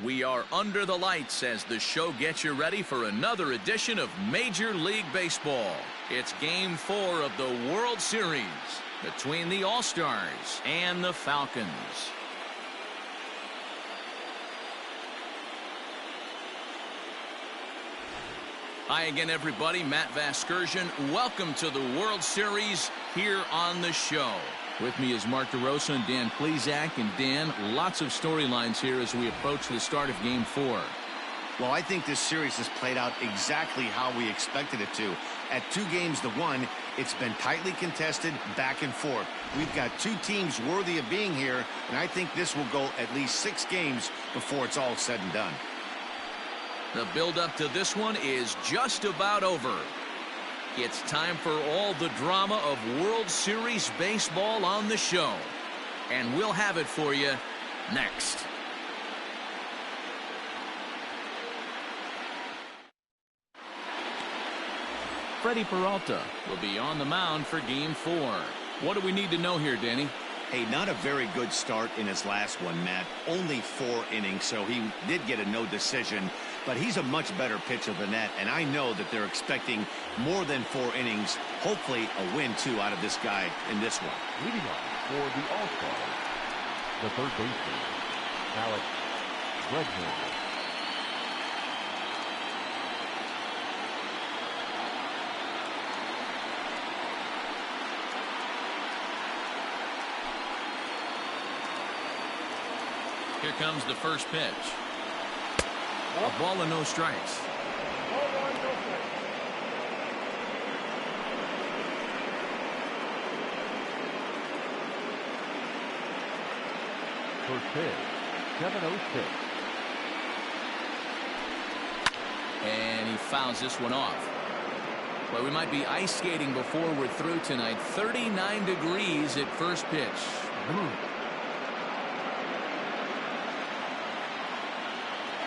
We are under the lights as the show gets you ready for another edition of Major League Baseball. It's Game 4 of the World Series between the All-Stars and the Falcons. Hi again, everybody. Matt Vasgersian. Welcome to the World Series here on the show. With me is Mark DeRosa and Dan Plesac. And Dan, lots of storylines here as we approach the start of Game 4. Well, I think this series has played out exactly how we expected it to. At 2-1, it's been tightly contested, back and forth. We've got two teams worthy of being here, and I think this will go at least 6 games before it's all said and done. The build-up to this one is just about over. It's time for all the drama of World Series baseball on the show. And we'll have it for you next. Freddie Peralta will be on the mound for Game 4. What do we need to know here, Danny? Hey, not a very good start in his last one, Matt. Only 4 innings, so he did get a no decision. But he's a much better pitcher than that, and I know that they're expecting more than 4 innings. Hopefully a win, too, out of this guy in this one. Leading off for the All-Stars, the third baseman, Alex Bregman. Here comes the first pitch. A ball and no strikes. First pitch, 7-0-6. And he fouls this one off. Well, we might be ice skating before we're through tonight. 39 degrees at first pitch.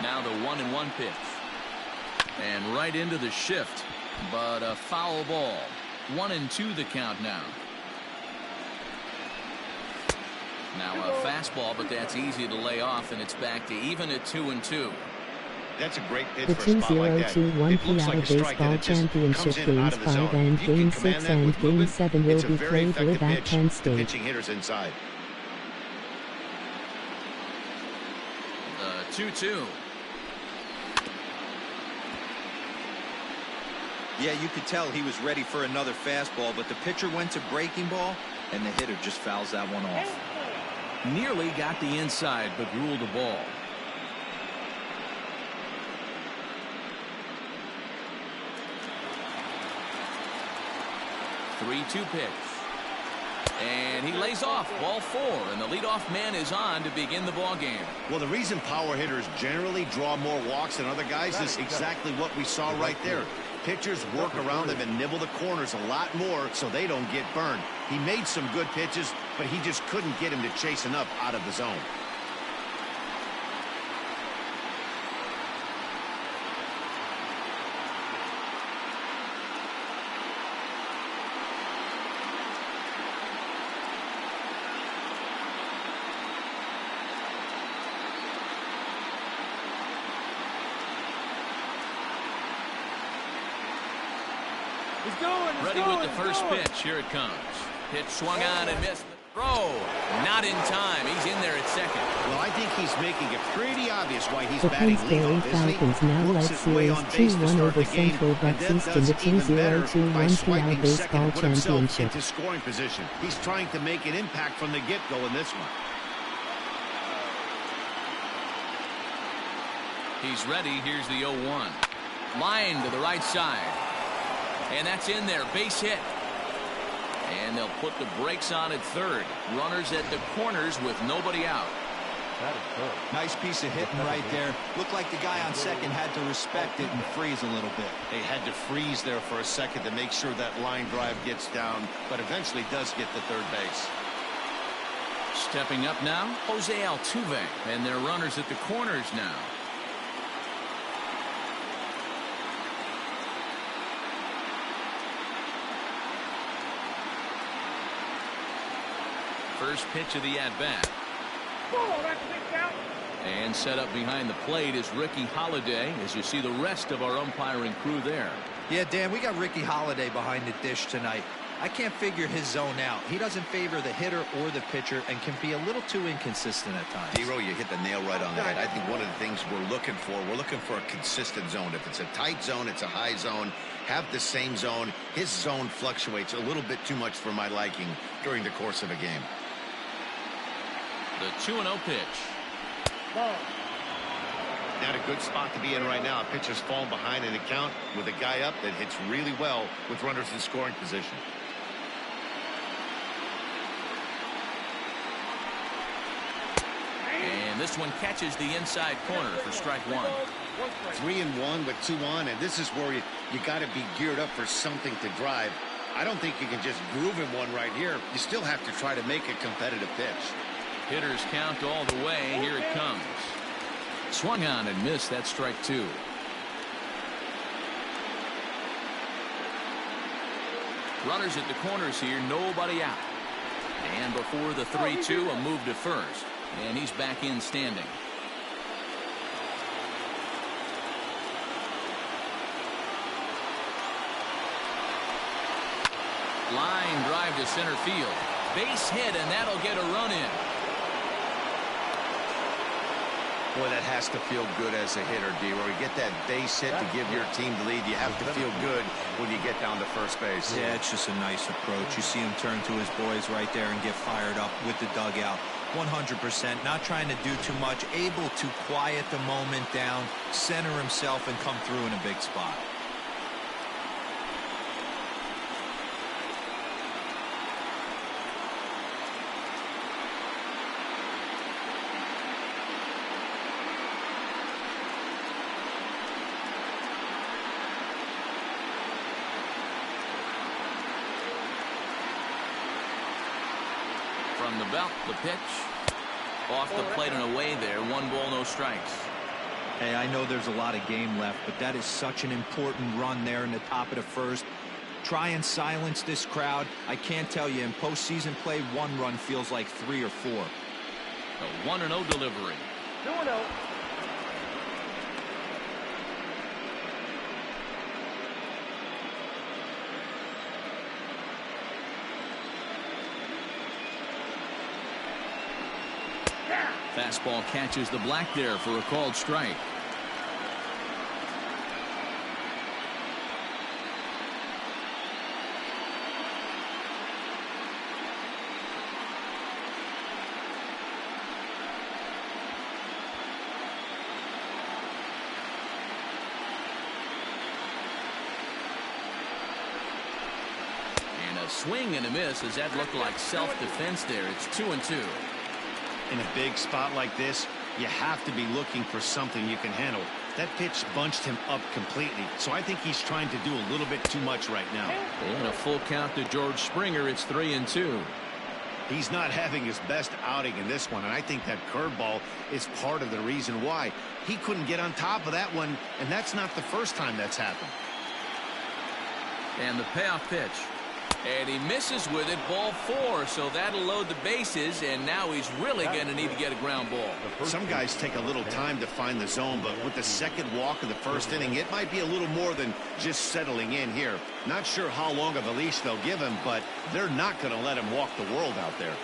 Now the 1-1 pitch. And right into the shift. But a foul ball. 1-2 the count now. Now a fastball, but that's easy to lay off, and it's back to even at 2-2. That's a great pitch the for a spot like that. 2021 Piaa Baseball Championship Games 5 and Game 6 and Game 7 will be played live at Penn State. Pitching hitters inside. The 2-2. Yeah, you could tell he was ready for another fastball, but the pitcher went to breaking ball, and the hitter just fouls that one off. Nearly got the inside, but ruled a ball. Three-two pitch. And he lays off ball 4, and the leadoff man is on to begin the ball game. Well, the reason power hitters generally draw more walks than other guys is exactly what we saw right there. Pitchers work around them and nibble the corners a lot more so they don't get burned. He made some good pitches, but he just couldn't get him to chase enough out of the zone. Ready with the first pitch. Here it comes. Pitch swung on and missed. Throw. Not in time. He's in there at second. Well, I think he's making it pretty obvious why he's The batting Pennsbury leadoff. Falcons now led Series 2-1 over Central Bucks in the 2021 Piaa Baseball Championship. Into scoring position. He's trying to make an impact from the get-go in this one. He's ready. Here's the 0-1. Line to the right side. And that's in there. Base hit. And they'll put the brakes on at third. Runners at the corners with nobody out. That is good. Nice piece of hitting right there. Looked like the guy on second had to respect it and freeze a little bit. They had to freeze there for a second to make sure that line drive gets down, but eventually does get to third base. Stepping up now, Jose Altuve. And their runners at the corners now. First pitch of the at-bat. And set up behind the plate is Ricky Holiday, as you see the rest of our umpiring crew there. Yeah, Dan, we got Ricky Holiday behind the dish tonight. I can't figure his zone out. He doesn't favor the hitter or the pitcher and can be a little too inconsistent at times. Dero, you hit the nail right on the head. I think one of the things we're looking for a consistent zone. If it's a tight zone, it's a high zone. Have the same zone. His zone fluctuates a little bit too much for my liking during the course of a game. The 2-0 pitch. Not a good spot to be in right now. A pitcher's falling behind in the count with a guy up that hits really well with runners in scoring position. And this one catches the inside corner for strike one. 3-1 with 2 on, and this is where you got to be geared up for something to drive. I don't think you can just groove him one right here. You still have to try to make a competitive pitch. Hitters count all the way. Here it comes. Swung on and missed. That's strike two. Runners at the corners here. Nobody out. And before the 3-2, a move to first. And he's back in standing. Line drive to center field. Base hit, and that'll get a run in. Boy, that has to feel good as a hitter, Dero. You get that base hit to give your team the lead. You have to feel good when you get down to first base. Yeah, it's just a nice approach. You see him turn to his boys right there and get fired up with the dugout. 100%, not trying to do too much, able to quiet the moment down, center himself, and come through in a big spot. From the belt, the pitch. Off the plate and away there. 1 ball, no strikes. Hey, I know there's a lot of game left, but that is such an important run there in the top of the first. Try and silence this crowd. I can't tell you, in postseason play, 1 run feels like 3 or 4. A 1-0 delivery. 2-0. Fastball catches the black there for a called strike. And a swing and a miss, as that looked like self-defense there. It's 2-2. In a big spot like this, you have to be looking for something you can handle. That pitch bunched him up completely, so I think he's trying to do a little bit too much right now. And a full count to George Springer. It's 3-2. He's not having his best outing in this one, and I think that curveball is part of the reason why. He couldn't get on top of that one, and that's not the first time that's happened. And the payoff pitch. And he misses with it, ball 4, so that'll load the bases, and now he's really going to need to get a ground ball. Some guys take a little time to find the zone, but with the second walk of the first inning, it might be a little more than just settling in here. Not sure how long of a leash they'll give him, but they're not going to let him walk the world out there.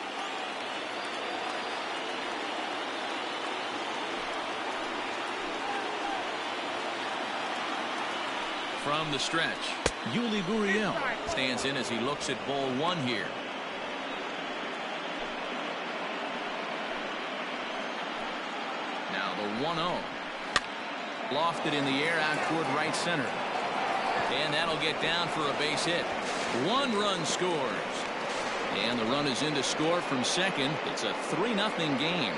From the stretch, Yuli Gurriel stands in as he looks at ball 1 here. Now the 1-0. Lofted in the air out toward right center. And that'll get down for a base hit. 1 run scores. And the run is in to score from second. It's a 3-0 game.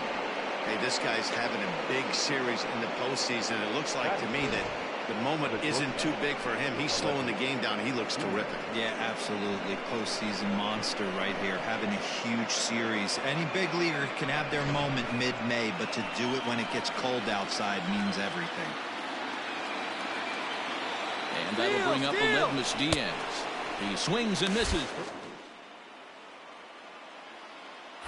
Hey, this guy's having a big series in the postseason. It looks like to me that the moment isn't too big for him. He's slowing the game down. He looks terrific. Yeah, absolutely. Postseason monster right here, having a huge series. Any big leaguer can have their moment mid-May, but to do it when it gets cold outside means everything. And that'll bring up Aledmys Diaz. He swings and misses.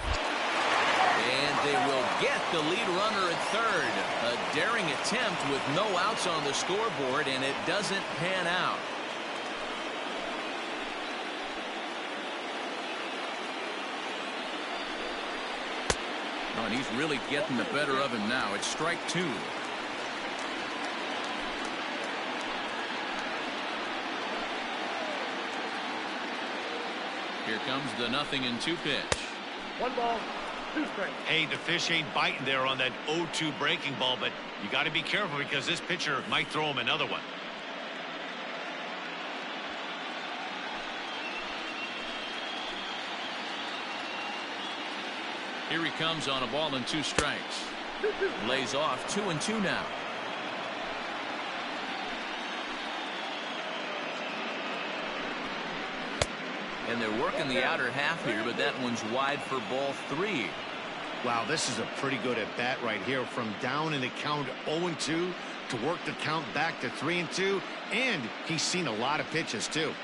And they will get the lead runner at third. A daring attempt with no outs on the scoreboard, and it doesn't pan out. Oh, and he's really getting the better of him now. It's strike two. Here comes the 0-2 pitch. 1 ball, 2 strikes. Hey, the fish ain't biting there on that 0-2 breaking ball, but you got to be careful because this pitcher might throw him another one. Here he comes on a ball and 2 strikes. Lays off 2-2 now. And they're working the outer half here, but that one's wide for ball 3. Wow, this is a pretty good at bat right here. From down in the count 0-2 to work the count back to 3-2, and he's seen a lot of pitches too.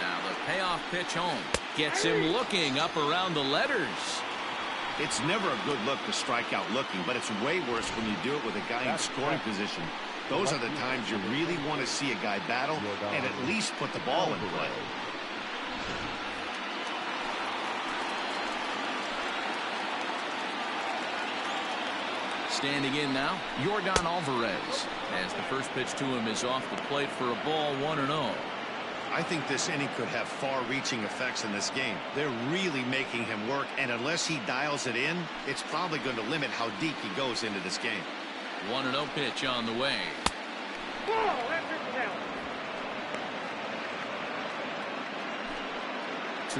Now the payoff pitch home gets him looking up around the letters. It's never a good look to strike out looking, but it's way worse when you do it with a guy in scoring position. Those are the times you really want to see a guy battle and at least put the ball in play. Standing in now, Yordan Alvarez, as the first pitch to him is off the plate for a ball 1-0. I think this inning could have far-reaching effects in this game. They're really making him work, and unless he dials it in, it's probably going to limit how deep he goes into this game. 1-0 pitch on the way. Ball, that's down.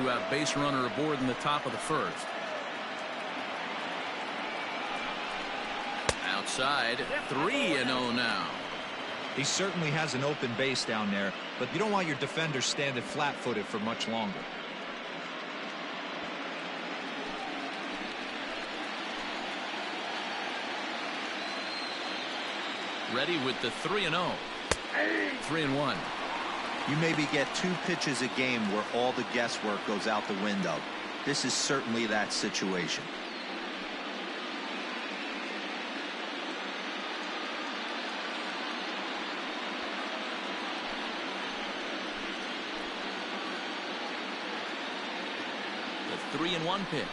2-out base runner aboard in the top of the first. Outside, 3-0 now. He certainly has an open base down there, but you don't want your defender standing flat-footed for much longer. Ready with the 3-0. 3-1. You maybe get 2 pitches a game where all the guesswork goes out the window. This is certainly that situation. The 3-1 pitch.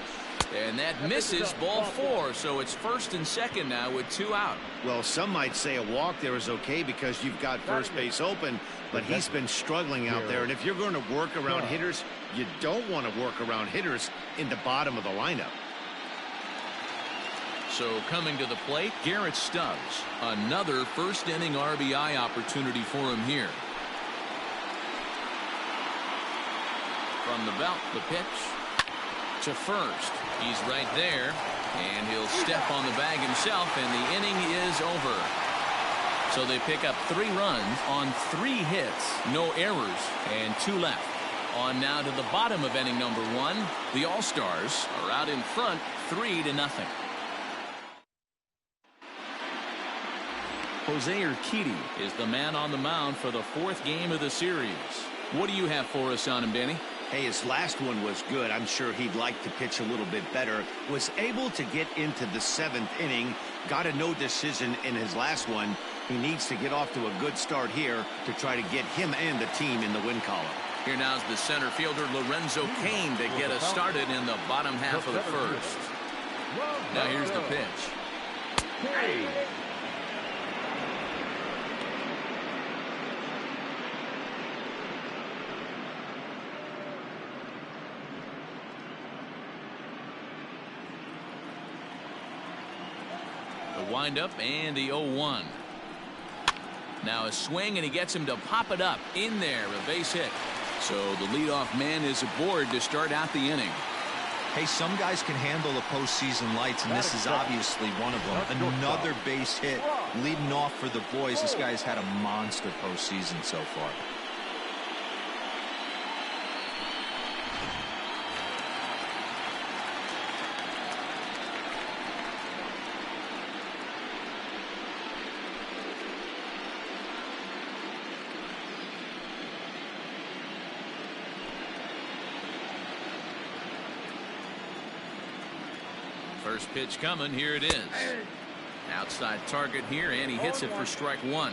And that misses ball 4, so it's first and second now with 2 out. Well, some might say a walk there is okay because you've got first base open, but he's been struggling out there. And if you're going to work around hitters, you don't want to work around hitters in the bottom of the lineup. So coming to the plate, Garrett Stubbs. Another first inning RBI opportunity for him here. From the belt, the pitch to first. He's right there, and he'll step on the bag himself, and the inning is over. So they pick up 3 runs on 3 hits, no errors, and 2 left. On now to the bottom of inning number 1. The All-Stars are out in front 3-0. Jose Urquidy is the man on the mound for the 4th game of the series. What do you have for us on him, Danny? Hey, his last one was good. I'm sure he'd like to pitch a little bit better. Was able to get into the 7th inning. Got a no decision in his last one. He needs to get off to a good start here to try to get him and the team in the win column. Here now's the center fielder Lorenzo Cain to get us started in the bottom half of the first. Now here's the pitch. Windup and the 0-1. Now a swing, and he gets him to pop it up in there, a base hit. So the leadoff man is aboard to start out the inning. Hey, some guys can handle the postseason lights, and this is obviously one of them. Another base hit leading off for the boys. This guy's had a monster postseason so far. First pitch coming. Here it is. Outside target here, and he hits it for strike one.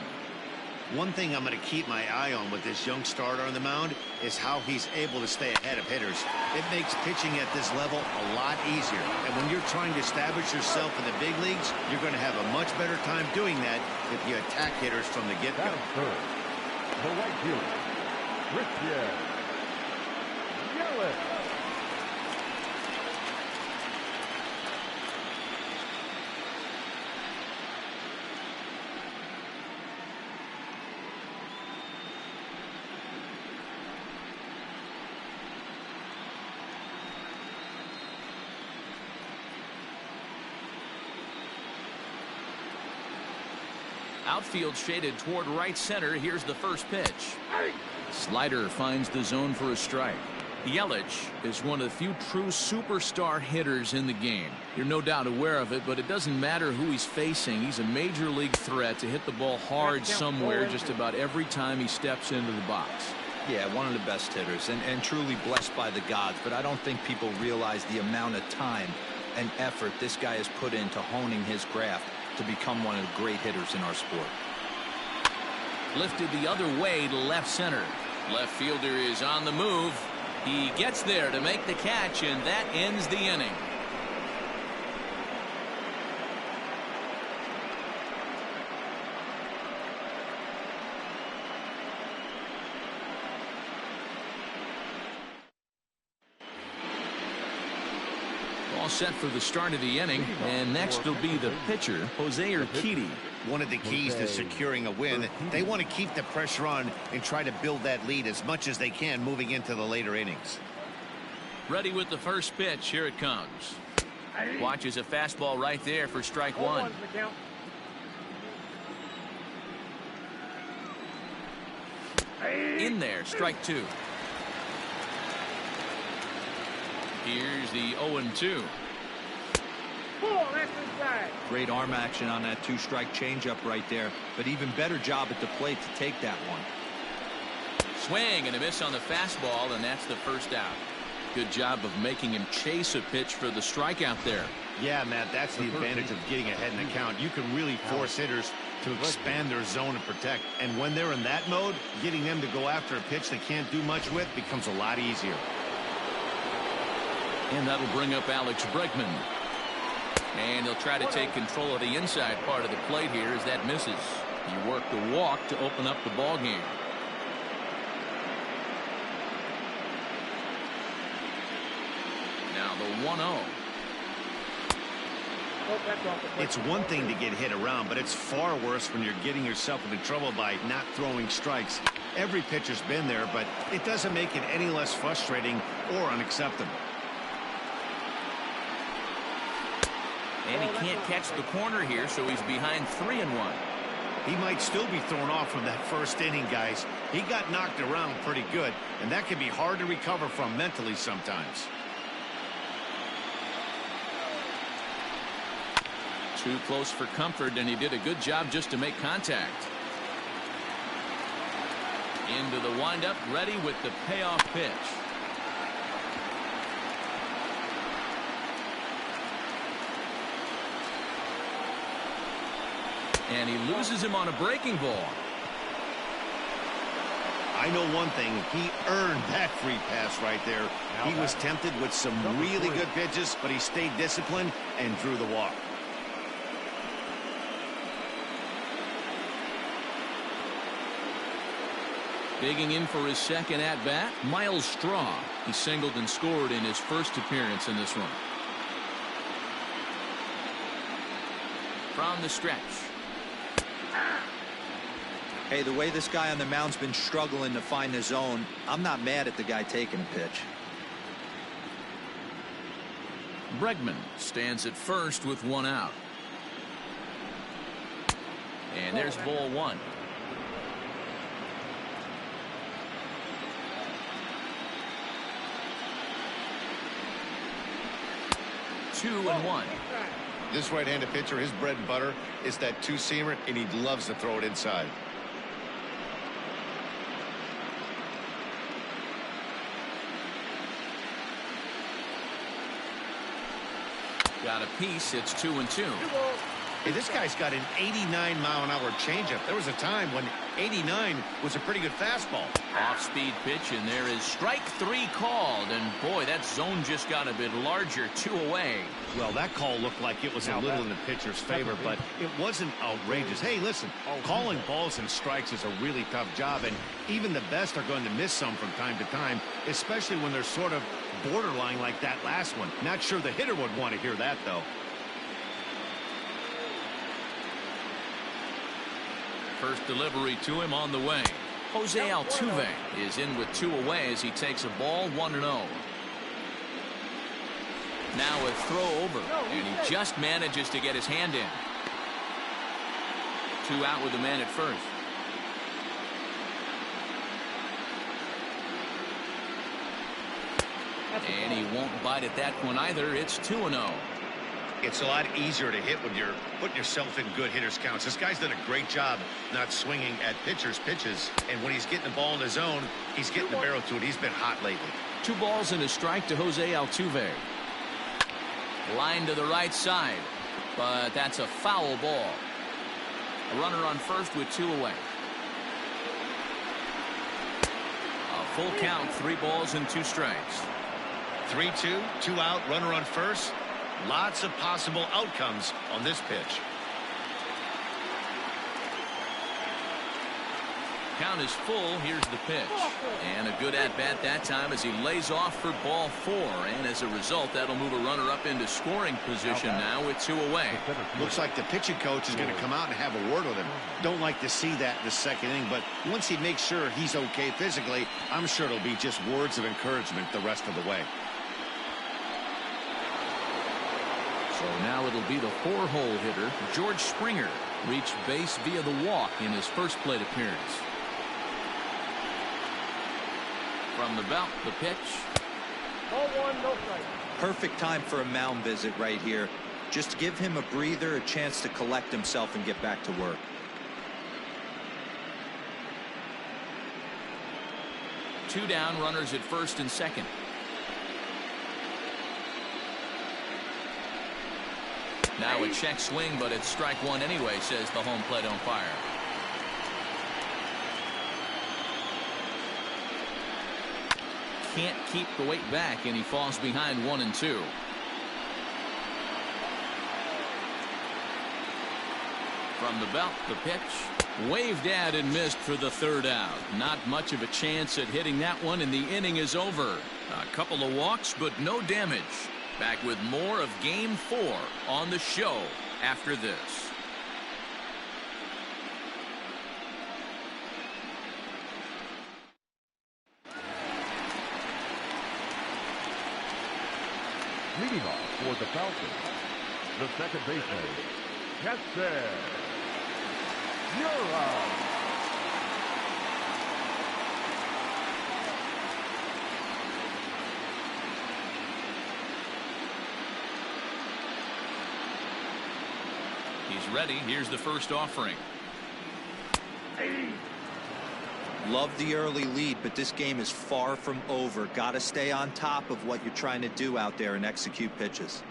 One thing I'm going to keep my eye on with this young starter on the mound is how he's able to stay ahead of hitters. It makes pitching at this level a lot easier. And when you're trying to establish yourself in the big leagues, you're going to have a much better time doing that if you attack hitters from the get-go. The right fielder, Piaa. Outfield shaded toward right center. Here's the first pitch. Slider finds the zone for a strike. Yelich is one of the few true superstar hitters in the game. You're no doubt aware of it, but it doesn't matter who he's facing. He's a major league threat to hit the ball hard somewhere just about every time he steps into the box. Yeah, one of the best hitters and truly blessed by the gods, but I don't think people realize the amount of time and effort this guy has put into honing his craft to become one of the great hitters in our sport. Lifted the other way to left center. Left fielder is on the move. He gets there to make the catch, and that ends the inning. All set for the start of the inning, and next will be the pitcher, Jose Urquidy. One of the keys to securing a win, they want to keep the pressure on and try to build that lead as much as they can moving into the later innings. Ready with the first pitch. Here it comes. Watches a fastball right there for strike one. In there, strike two. Here's the 0-2. Great arm action on that two-strike changeup right there, but even better job at the plate to take that one. Swing and a miss on the fastball, and that's the first out. Good job of making him chase a pitch for the strikeout there. Yeah, Matt, that's the advantage of getting ahead in the count. You can really force hitters to expand their zone and protect. And when they're in that mode, getting them to go after a pitch they can't do much with becomes a lot easier. And that'll bring up Alex Bregman. And he'll try to take control of the inside part of the plate here as that misses. He worked the walk to open up the ball game. Now the 1-0. It's one thing to get hit around, but it's far worse when you're getting yourself into trouble by not throwing strikes. Every pitcher's been there, but it doesn't make it any less frustrating or unacceptable. And he can't catch the corner here, so he's behind 3-1. He might still be thrown off from that first inning, guys. He got knocked around pretty good, and that can be hard to recover from mentally sometimes. Too close for comfort, and he did a good job just to make contact. Into the windup, ready with the payoff pitch. And he loses him on a breaking ball. I know one thing. He earned that free pass right there. He was tempted with some really good pitches, but he stayed disciplined and drew the walk. Digging in for his second at-bat, Miles Straw. He singled and scored in his first appearance in this one. From the stretch. Hey, the way this guy on the mound's been struggling to find the zone, I'm not mad at the guy taking a pitch. Bregman stands at first with one out. And there's ball one. Two and one. This right-handed pitcher, his bread and butter is that two-seamer, and he loves to throw it inside. Got a piece. It's 2-2. Hey, this guy's got an 89-mile-an-hour changeup. There was a time when 89 was a pretty good fastball. Off-speed pitch, and there is strike 3 called. And, boy, that zone just got a bit larger. 2 away. Well, that call looked like it was a little in the pitcher's favor, but it wasn't outrageous. Hey, listen, calling balls and strikes is a really tough job, and even the best are going to miss some from time to time, especially when they're sort of borderline like that last one. Not sure the hitter would want to hear that, though. First delivery to him on the way. Jose Altuve is in with 2 away as he takes a ball 1-0. Now a throw over, and he just manages to get his hand in. 2 out with the man at first. And he won't bite at that one either. It's 2-0. It's a lot easier to hit when you're putting yourself in good hitters counts. This guy's done a great job not swinging at pitchers' pitches. And when he's getting the ball in the zone, he's getting the barrel to it. He's been hot lately. 2 balls and a strike to Jose Altuve. Line to the right side. But that's a foul ball. A runner on first with 2 away. A full count, 3 balls and 2 strikes. 3-2, 2 out, runner on first. Lots of possible outcomes on this pitch. Count is full. Here's the pitch. And a good at-bat that time as he lays off for ball 4. And as a result, that'll move a runner up into scoring position now with 2 away. Looks like the pitching coach is going to come out and have a word with him. Don't like to see that in the second inning, but once he makes sure he's okay physically, I'm sure it'll be just words of encouragement the rest of the way. So now it'll be the 4-hole hitter, George Springer, reached base via the walk in his first plate appearance. From the belt, the pitch. Ball 1, no strike. Perfect time for a mound visit right here. Just give him a breather, a chance to collect himself and get back to work. Two down, runners at first and second. Now a check swing, but it's strike 1 anyway, says the home plate umpire. Can't keep the weight back, and he falls behind 1-2. From the belt, the pitch. Waved at and missed for the 3rd out. Not much of a chance at hitting that one, and the inning is over. A couple of walks, but no damage. Back with more of Game 4 on the show after this. Leading off for the Falcons, the second baseman, Pennsbury Falcons. He's ready. Here's the first offering. Love the early lead, but this game is far from over. Got to stay on top of what you're trying to do out there and execute pitches.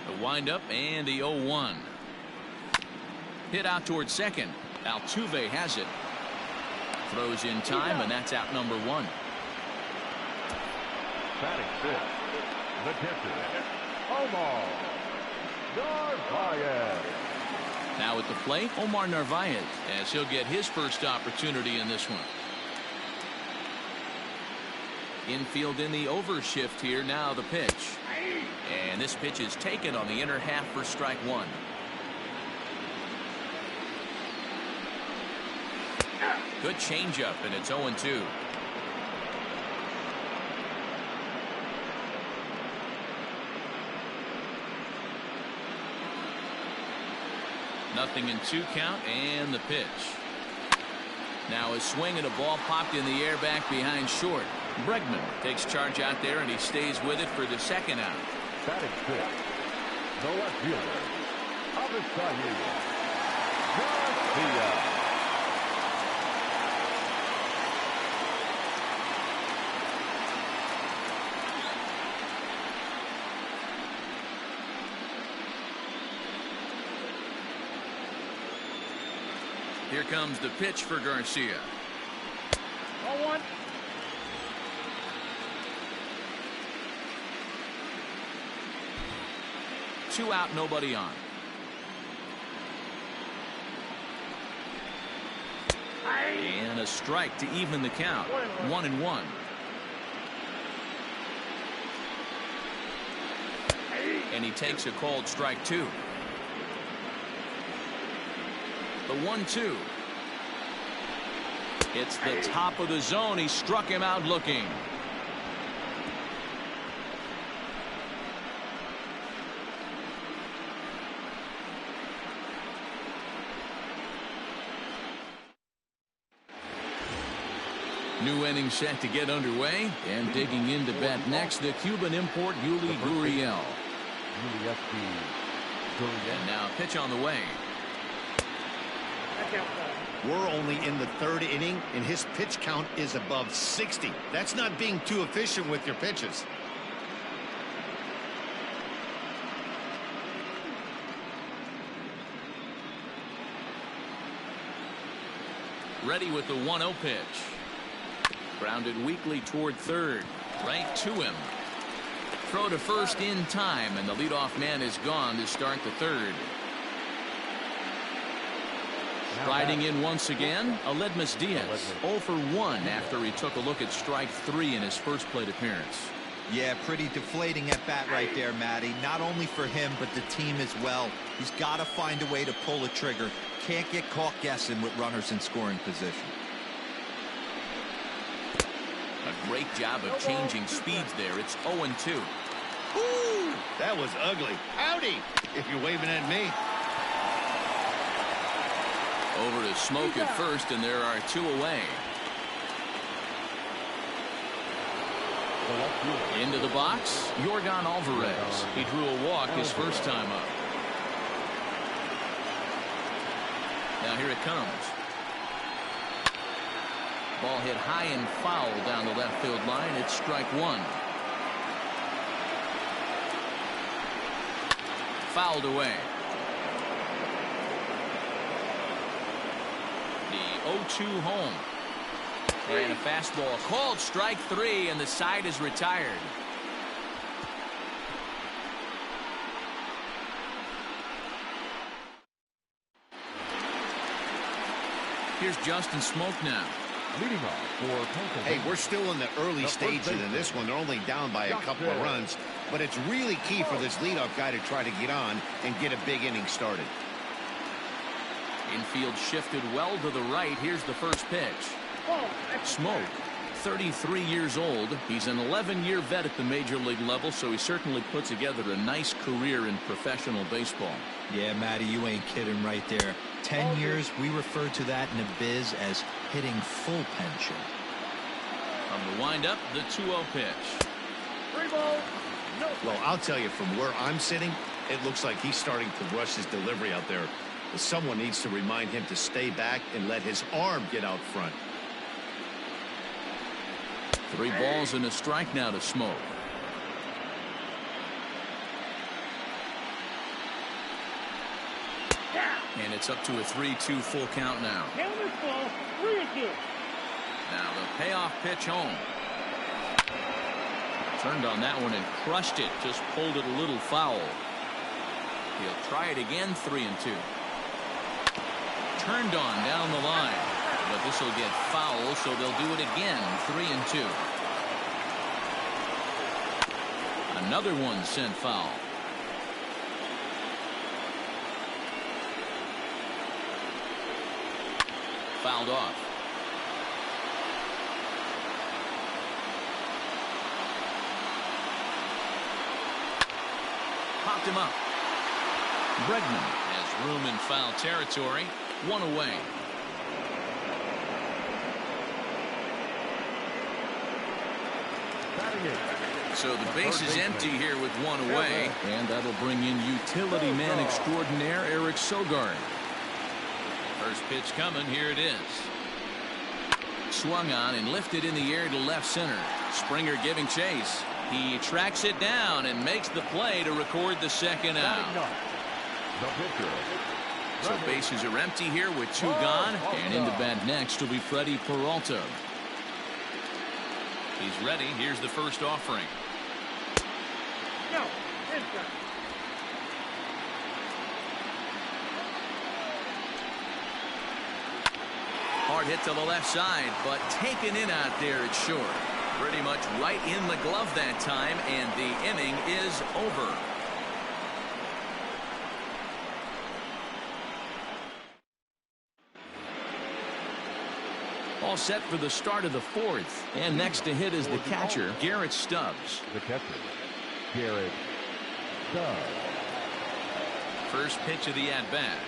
The windup and the 0-1. Hit out towards second. Altuve has it. Throws in time, and that's out number 1. Batting fifth, the catcher, Omar Narvaez. Now at the plate, Omar Narvaez, as he'll get his first opportunity in this one. Infield in the overshift here. Now the pitch. And this pitch is taken on the inner half for strike 1. Good changeup, and it's 0-2. Nothing in 2 count, and the pitch. Now a swing and a ball popped in the air back behind short. Bregman takes charge out there, and he stays with it for the 2nd out. Batting fifth, the left fielder, Avisayi Garcia. Here comes the pitch for Garcia. 0-1. 2 out, nobody on. And a strike to even the count. 1-1. And he takes a called strike 2. The 1-2. It's the top of the zone. He struck him out looking. New inning set to get underway, and digging in to bat next, the Cuban import Yuli Gurriel. And now pitch on the way. We're only in the 3rd inning, and his pitch count is above 60. That's not being too efficient with your pitches. Ready with the 1-0 pitch. Grounded weakly toward third. Right to him. Throw to first in time, and the leadoff man is gone to start the 3rd. Riding in once again, Aledmus Diaz. 0 for 1 after he took a look at strike 3 in his first plate appearance. Yeah, pretty deflating at bat right there, Matty. Not only for him, but the team as well. He's got to find a way to pull a trigger. Can't get caught guessing with runners in scoring position. A great job of changing speeds there. It's 0-2. Ooh, that was ugly. Howdy, if you're waving at me. Over to Smoke at first, and there are 2 away. Into the box, Yordan Alvarez. He drew a walk his first time up. Now here it comes. Ball hit high and foul down the left field line. It's strike 1. Fouled away. The 0-2 home. And a fastball called strike 3, and the side is retired. Here's Justin Smoke now. Leading off for Pennsbury. Hey, we're still in the early stages in this one. They're only down by a couple of runs, but it's really key for this leadoff guy to try to get on and get a big inning started. Infield shifted well to the right. Here's the first pitch. Smoke, 33 years old. He's an 11-year vet at the major league level, so he certainly put together a nice career in professional baseball. Yeah, Matty, you ain't kidding right there. 10 years, we refer to that in the biz as hitting full pension. From the windup, the 2-0 pitch. 3 balls, no. Well, I'll tell you, from where I'm sitting, it looks like he's starting to rush his delivery out there. Someone needs to remind him to stay back and let his arm get out front. 3 balls and a strike now to Smoke. And it's up to a 3-2 full count now. Count is full, 3-2. Now the payoff pitch home. Turned on that one and crushed it. Just pulled it a little foul. He'll try it again, 3-2. Turned on down the line. But this will get foul, so they'll do it again, 3-2. Another one sent foul. Fouled off. Popped him up. Bregman has room in foul territory. 1 away. So the base is empty here with 1 away, and that'll bring in utility man extraordinaire Eric Sogard. First pitch coming. Here it is. Swung on and lifted in the air to left center. Springer giving chase. He tracks it down and makes the play to record the second out. So bases are empty here with 2 gone. And in the bat next will be Freddie Peralta. He's ready. Here's the first offering. No. Inside. Hard hit to the left side, but taken in out there at short. Pretty much right in the glove that time, and the inning is over. All set for the start of the 4th. And next to hit is the catcher, Garrett Stubbs. The catcher, Garrett Stubbs. First pitch of the at-bat.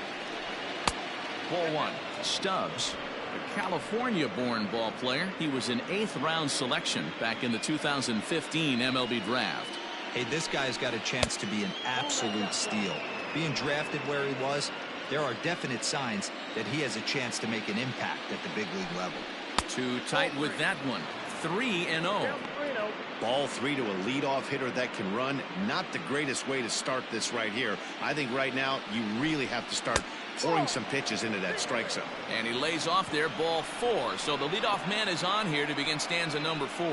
Ball 1. Stubbs, a California-born ball player. He was an 8th-round selection back in the 2015 MLB draft. Hey, this guy's got a chance to be an absolute steal. Being drafted where he was, there are definite signs that he has a chance to make an impact at the big league level. Too tight with that one. 3-0. Ball 3 to a leadoff hitter that can run. Not the greatest way to start this right here. I think right now you really have to start pouring some pitches into that strike zone. And he lays off there, ball 4. So the leadoff man is on here to begin stanza number 4.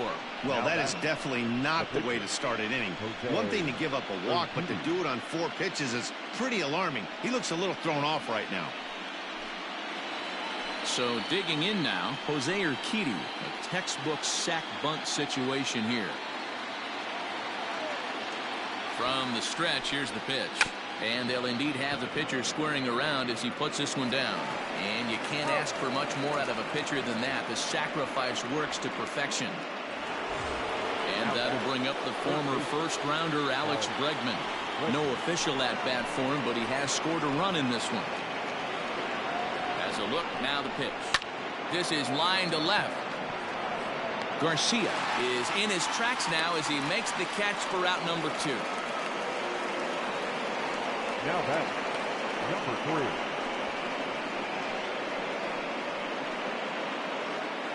Well, that is definitely not the way to start an inning. One thing to give up a walk, but to do it on 4 pitches is pretty alarming. He looks a little thrown off right now. So digging in now, Jose Urquidy, a textbook sack bunt situation here. From the stretch, here's the pitch. And they'll indeed have the pitcher squaring around as he puts this one down. And you can't ask for much more out of a pitcher than that. The sacrifice works to perfection. And that'll bring up the former first-rounder Alex Bregman. No official at-bat for him, but he has scored a run in this one. As a look, now the pitch. This is line to left. Garcia is in his tracks now as he makes the catch for out number 2. Now back, number 3.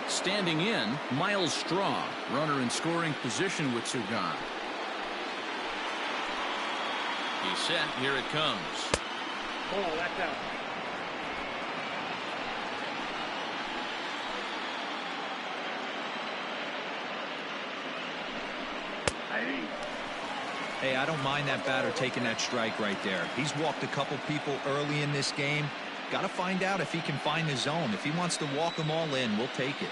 Standing in, Miles Straw, runner in scoring position with 2 gone. He's set. Here it comes. Oh, that's out. Hey, I don't mind that batter taking that strike right there. He's walked a couple people early in this game. Got to find out if he can find his zone. If he wants to walk them all in, we'll take it.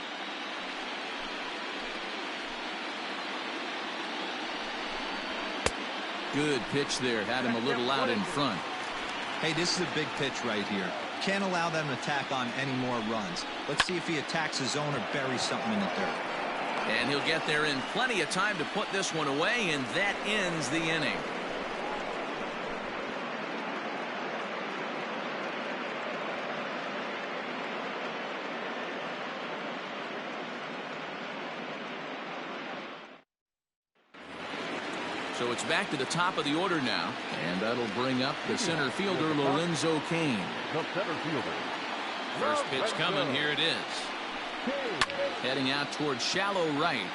Good pitch there. Had him a little out in front. Hey, this is a big pitch right here. Can't allow them to tack on any more runs. Let's see if he attacks his zone or buries something in the dirt. And he'll get there in plenty of time to put this one away, and that ends the inning. So it's back to the top of the order now, and that'll bring up the center fielder, Lorenzo Cain. The center fielder. First pitch coming. Here it is. Heading out towards shallow right.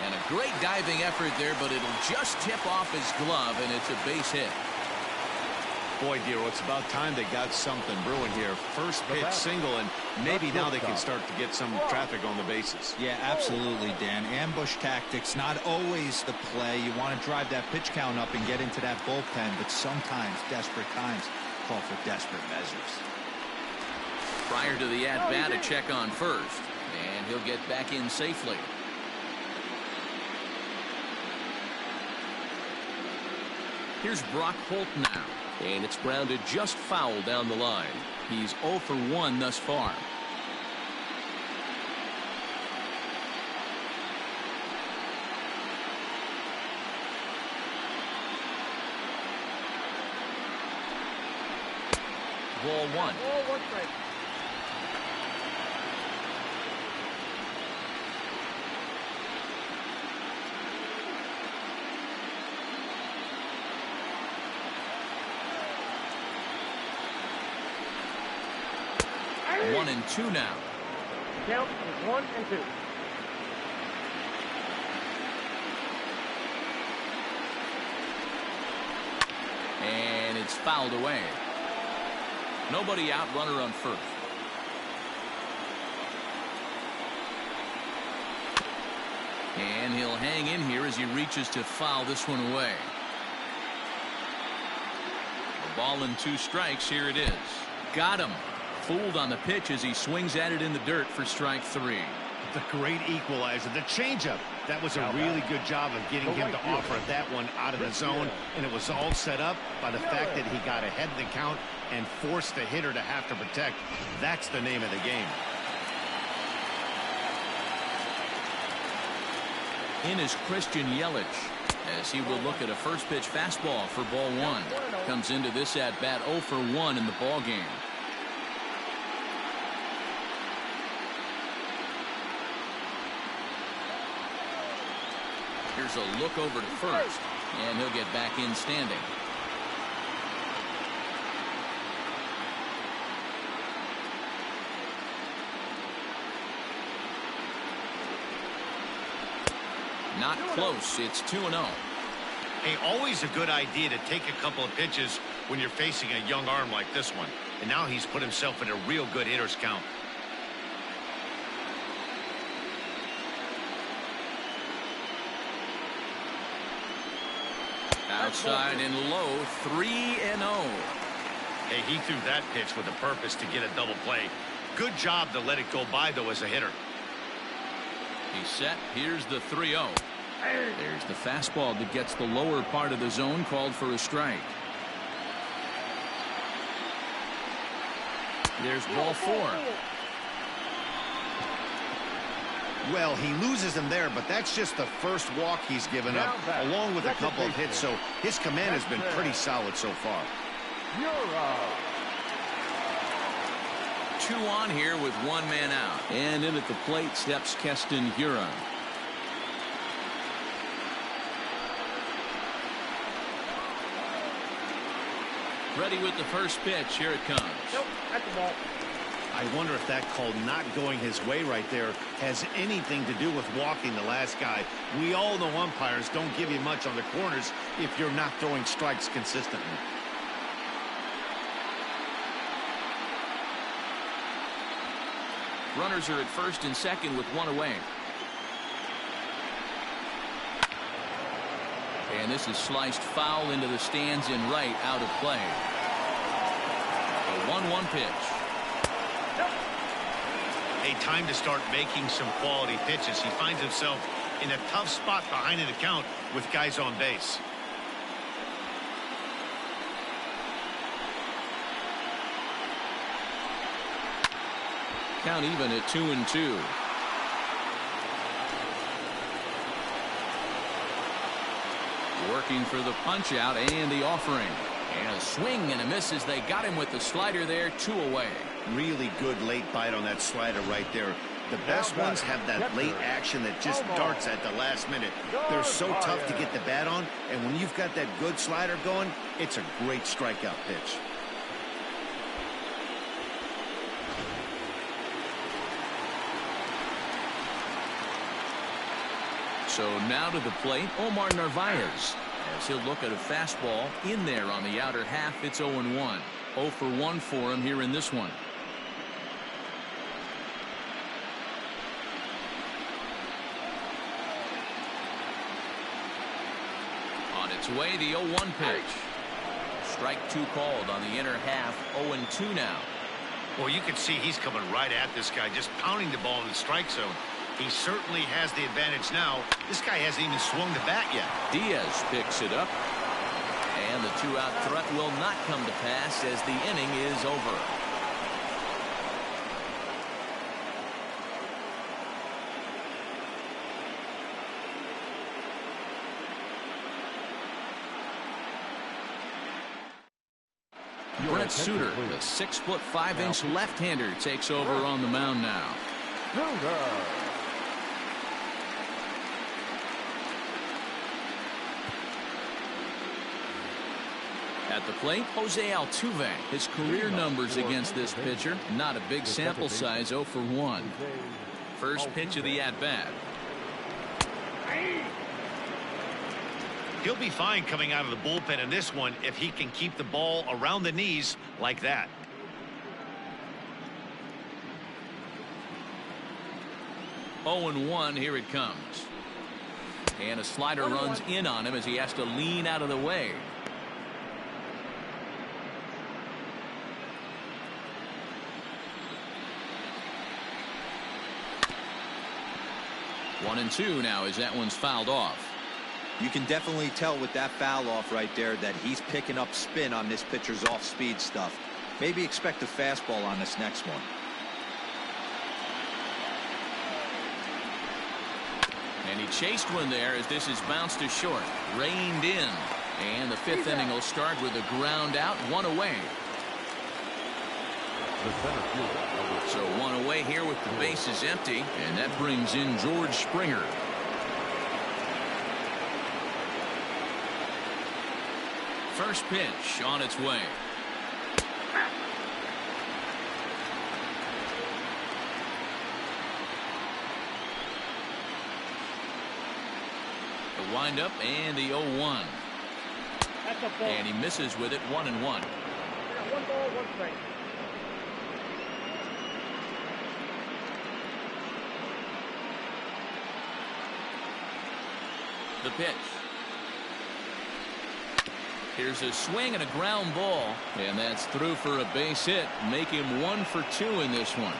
And a great diving effort there, but it'll just tip off his glove, and it's a base hit. Boy, Dero, it's about time they got something brewing here. First pitch single, and maybe now they can start to get some traffic on the bases. Yeah, absolutely, Dan. Ambush tactics, not always the play. You want to drive that pitch count up and get into that bullpen, but sometimes desperate times call for desperate measures. Prior to the at-bat, a check on first, and he'll get back in safely. Here's Brock Holt now, and it's grounded just foul down the line. He's 0 for 1 thus far. Ball 1. Oh, one strike. One and 2 now. Count is 1 and 2. And it's fouled away. Nobody out, runner on first. And he'll hang in here as he reaches to foul this one away. The ball and 2 strikes. Here it is. Got him. Fooled on the pitch as he swings at it in the dirt for strike 3. The great equalizer, the changeup. That was a really good job of getting him to offer that one out of the zone, and it was all set up by the fact that he got ahead of the count and forced the hitter to have to protect. That's the name of the game. In is Christian Yelich as he will look at a first pitch fastball for ball 1. Comes into this at bat 0 for 1 in the ball game. Here's a look over to first, and he'll get back in standing. Not close. It's 2-0. Hey, always a good idea to take a couple of pitches when you're facing a young arm like this one. And now he's put himself in a real good hitter's count. Outside and low, 3-0. Hey, he threw that pitch with a purpose to get a double play. Good job to let it go by, though, as a hitter. He's set. Here's the 3-0. There's the fastball that gets the lower part of the zone, called for a strike. There's ball 4. Well, he loses him there, but that's just the first walk he's given up, along with a couple of hits, so his command has been pretty solid so far. 2 on here with 1 man out. And in at the plate steps Keston Hiura. Ready with the first pitch. Here it comes. Nope, that's the ball. I wonder if that call not going his way right there has anything to do with walking the last guy. We all know umpires don't give you much on the corners if you're not throwing strikes consistently. Runners are at first and second with 1 away. And this is sliced foul into the stands in right, out of play. A 1-1 pitch. A time to start making some quality pitches. He finds himself in a tough spot behind an account with guys on base. Count even at 2-2. Working for the punch out and the offering. And a swing and a miss as they got him with the slider there. 2 away. Really good late bite on that slider right there. The best ones have that late action that just darts at the last minute. They're so tough to get the bat on, and when you've got that good slider going, it's a great strikeout pitch. So now to the plate, Omar Narvaez. As he'll look at a fastball in there on the outer half. It's 0-1. 0 for 1 for him here in this one. On its way, the 0-1 pitch. Strike 2 called on the inner half. 0-2 now. Well, you can see he's coming right at this guy, just pounding the ball in the strike zone. He certainly has the advantage now. This guy hasn't even swung the bat yet. Diaz picks it up. And the 2-out threat will not come to pass as the inning is over. Brent Suter, the 6'5" left-hander, takes over on the mound now. At the plate, Jose Altuve. His career numbers against this pitcher, not a big sample size, 0 for 1. First pitch of the at-bat. He'll be fine coming out of the bullpen in this one if he can keep the ball around the knees like that. 0-1, here it comes. And a slider runs in on him as he has to lean out of the way. 1-2 now as that one's fouled off. You can definitely tell with that foul off right there that he's picking up spin on this pitcher's off-speed stuff. Maybe expect a fastball on this next one. And he chased one there as this is bounced to short. Reined in. And the 5th inning will start with a ground out, 1 away. So 1 away here with the bases empty. And that brings in George Springer. First pitch on its way. The windup and the 0-1. And he misses with it, 1-1. 1 ball, 1 strike. The pitch. Here's a swing and a ground ball, and that's through for a base hit. Make him 1 for 2 in this one.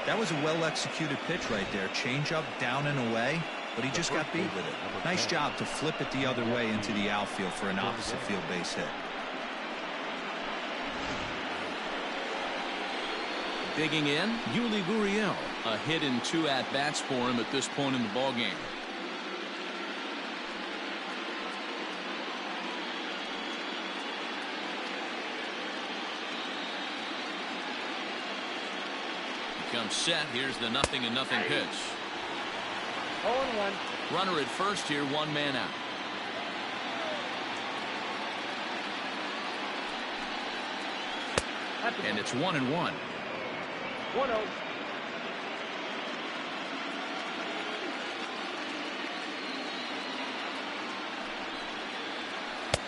That was a well-executed pitch right there. Change up, down and away, but he just got beat with it. Nice job to flip it the other way into the outfield for an opposite field base hit. Digging in, Yuli Gurriel. A hit in 2 at-bats for him at this point in the ballgame. Comes set. Here's the 0-0 pitch. 0-1. Runner at first here, 1 man out. And it's 1-1. 1-0.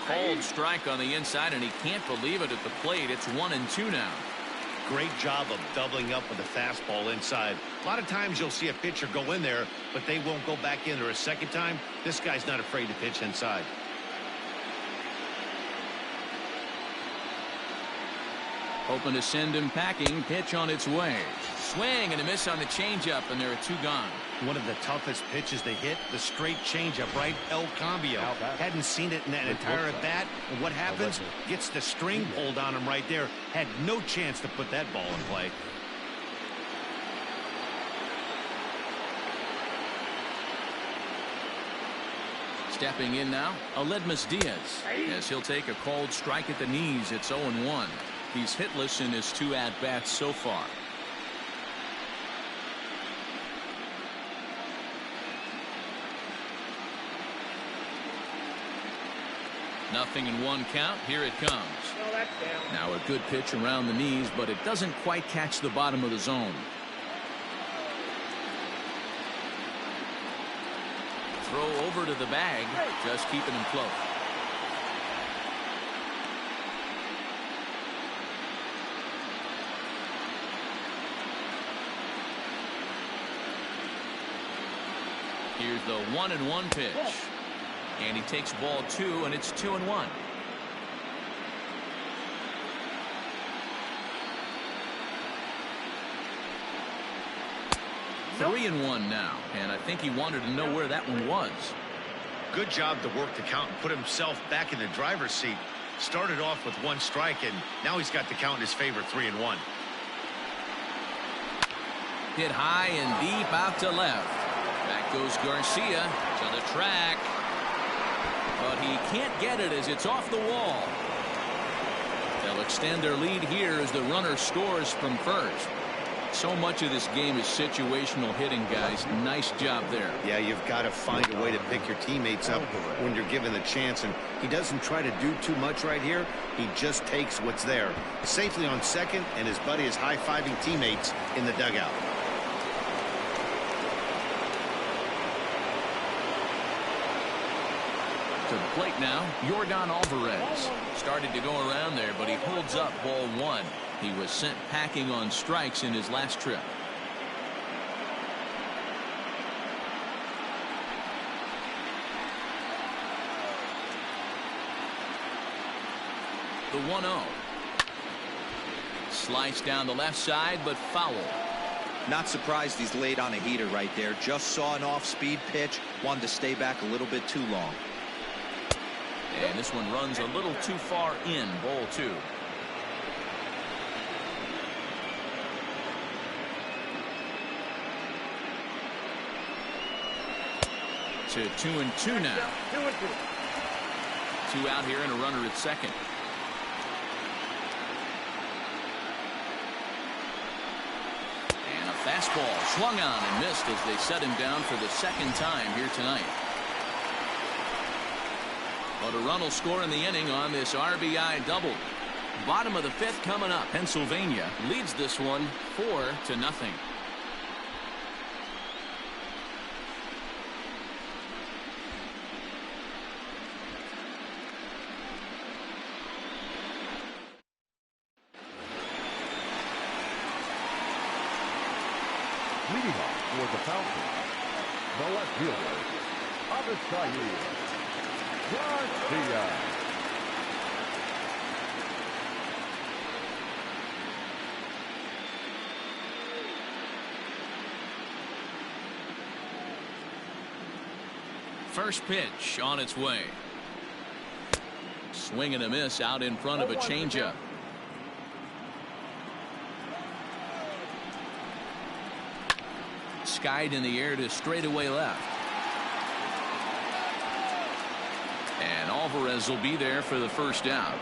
Cold strike on the inside, and he can't believe it at the plate. It's 1-2 now. Great job of doubling up with a fastball inside. A lot of times you'll see a pitcher go in there, but they won't go back in there a second time. This guy's not afraid to pitch inside. Hoping to send him packing. Pitch on its way. Swing and a miss on the changeup, and there are 2 gone. One of the toughest pitches to hit, the straight changeup, right? El Cambio. Hadn't seen it in that entire at bat. And what happens? Gets the string pulled on him right there. Had no chance to put that ball in play. Stepping in now, Aledmus Diaz. As he'll take a cold strike at the knees, it's 0-1. He's hitless in his 2 at-bats so far. Nothing in 1 count. Here it comes. No, that's down. Now a good pitch around the knees, but it doesn't quite catch the bottom of the zone. Throw over to the bag, just keeping him close. Here's the 1-1 pitch. And he takes ball 2, and it's 2-1. Nope. 3-1 now, and I think he wanted to know where that one was. Good job to work the count and put himself back in the driver's seat. Started off with 1 strike, and now he's got the count in his favor, 3-1. Hit high and deep out to left. Back goes Garcia to the track. But he can't get it as it's off the wall. They'll extend their lead here as the runner scores from first. So much of this game is situational hitting, guys. Nice job there. Yeah, you've got to find a way to pick your teammates up when you're given the chance, and he doesn't try to do too much right here. He just takes what's there. Safely on second, and his buddy is high-fiving teammates in the dugout. To the plate now, Yordan Alvarez. Started to go around there, but he holds up ball 1. He was sent packing on strikes in his last trip. the 1-0. Slice down the left side, but foul. Not surprised he's laid on a heater right there. Just saw an off-speed pitch. Wanted to stay back a little bit too long. And this one runs a little too far in. Ball 2. To 2-2 now. 2-2. 2 out here and a runner at second. And a fastball swung on and missed as they set him down for the second time here tonight. But a run will score in the inning on this RBI double. Bottom of the 5th coming up. Pennsylvania leads this one 4-0. Leading off for the Falcons, the left fielder, Garcia. First pitch on its way. Swing and a miss out in front of a changeup. Skied in the air to straightaway left. And Alvarez will be there for the first out.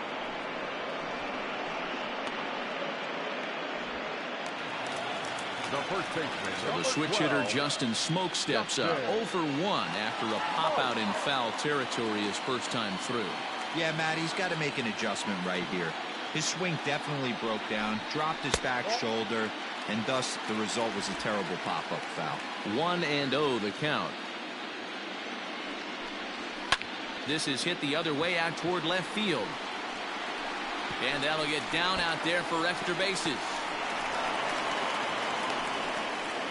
The first baseman. So the switch hitter Justin Smoke steps up 0 for 1 after a pop out in foul territory his first time through. Yeah, Matt, he's got to make an adjustment right here. His swing definitely broke down, dropped his back shoulder, and thus the result was a terrible pop-up foul. 1-0 the count. This is hit the other way out toward left field. And that'll get down out there for extra bases.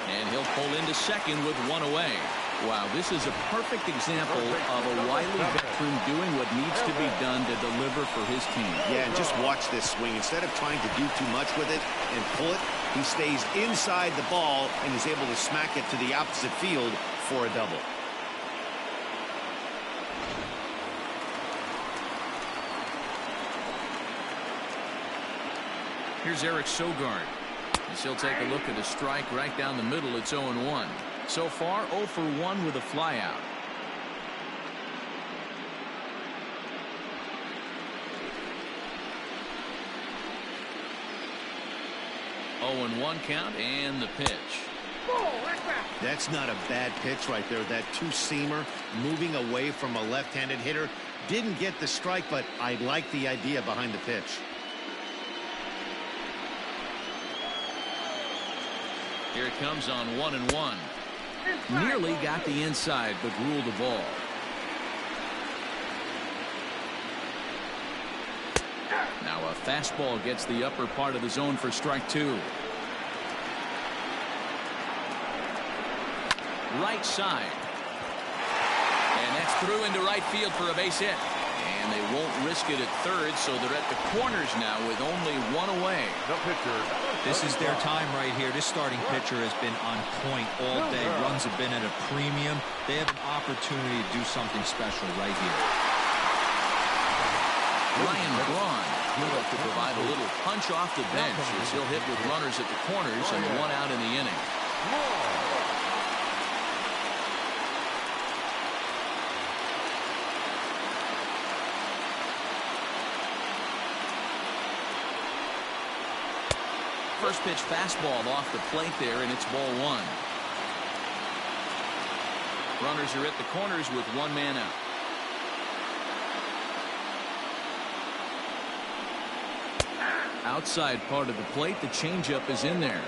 And he'll pull into second with 1 away. Wow, this is a perfect example of a wily veteran doing what needs to be done to deliver for his team. Yeah, and just watch this swing. Instead of trying to do too much with it and pull it, he stays inside the ball and is able to smack it to the opposite field for a double. Here's Eric Sogard. As he'll take a look at a strike right down the middle. It's 0-1. So far 0 for 1 with a flyout. Oh, and 1 count and the pitch. That's not a bad pitch right there. That two-seamer moving away from a left-handed hitter. Didn't get the strike, but I like the idea behind the pitch. Here it comes on 1-1. Nearly got the inside, but ruled the ball. Now a fastball gets the upper part of the zone for strike 2. Right side. And that's through into right field for a base hit. And they won't risk it at third, so they're at the corners now with only 1 away. The pitcher. This is their time right here. This starting pitcher has been on point all day. Runs have been at a premium. They have an opportunity to do something special right here. Ryan Braun will have to provide a little punch off the bench as he'll hit with runners at the corners and 1 out in the inning. First pitch fastball off the plate there, and it's ball 1. Runners are at the corners with 1 man out. Outside part of the plate, the changeup is in there.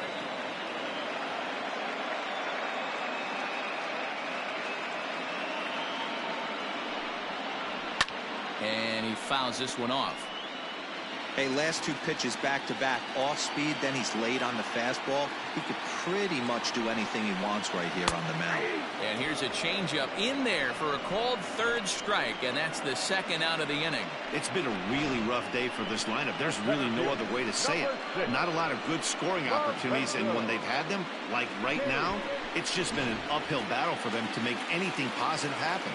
And he fouls this one off. Hey, last two pitches back-to-back, off speed, then he's late on the fastball. He could pretty much do anything he wants right here on the mound. And here's a changeup in there for a called third strike, and that's the second out of the inning. It's been a really rough day for this lineup. There's really no other way to say it. Not a lot of good scoring opportunities, and when they've had them, like right now, it's just been an uphill battle for them to make anything positive happen.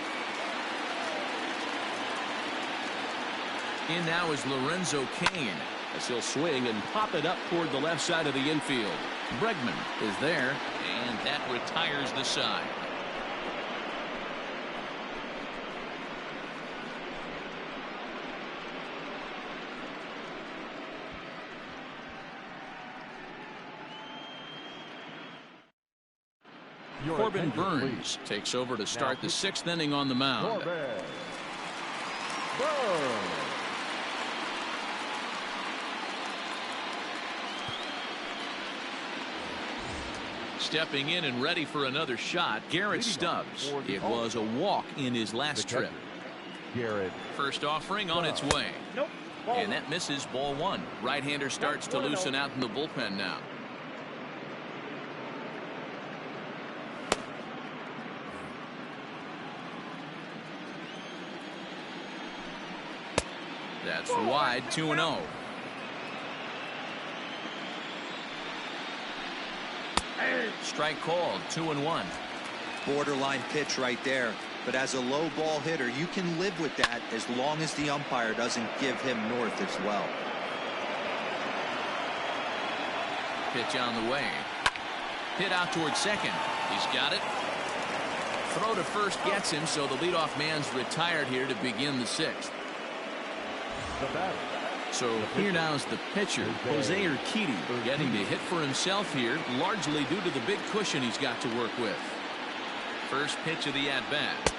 In now is Lorenzo Cain as he'll swing and pop it up toward the left side of the infield. Bregman is there, and that retires the side. Corbin Burns takes over to start the 6th inning on the mound. Stepping in and ready for another shot, Garrett Stubbs. It was a walk in his last trip. First offering on its way. And that misses, ball 1. Right-hander starts to loosen out in the bullpen now. That's wide, 2-0. Strike called, 2-1. Borderline pitch right there. But as a low ball hitter, you can live with that as long as the umpire doesn't give him north as well. Pitch on the way. Hit out towards second. He's got it. Throw to first gets him, so the leadoff man's retired here to begin the 6th. So here now is the pitcher, Jose Urquidy, getting to hit for himself here, largely due to the big cushion he's got to work with. First pitch of the at-bat.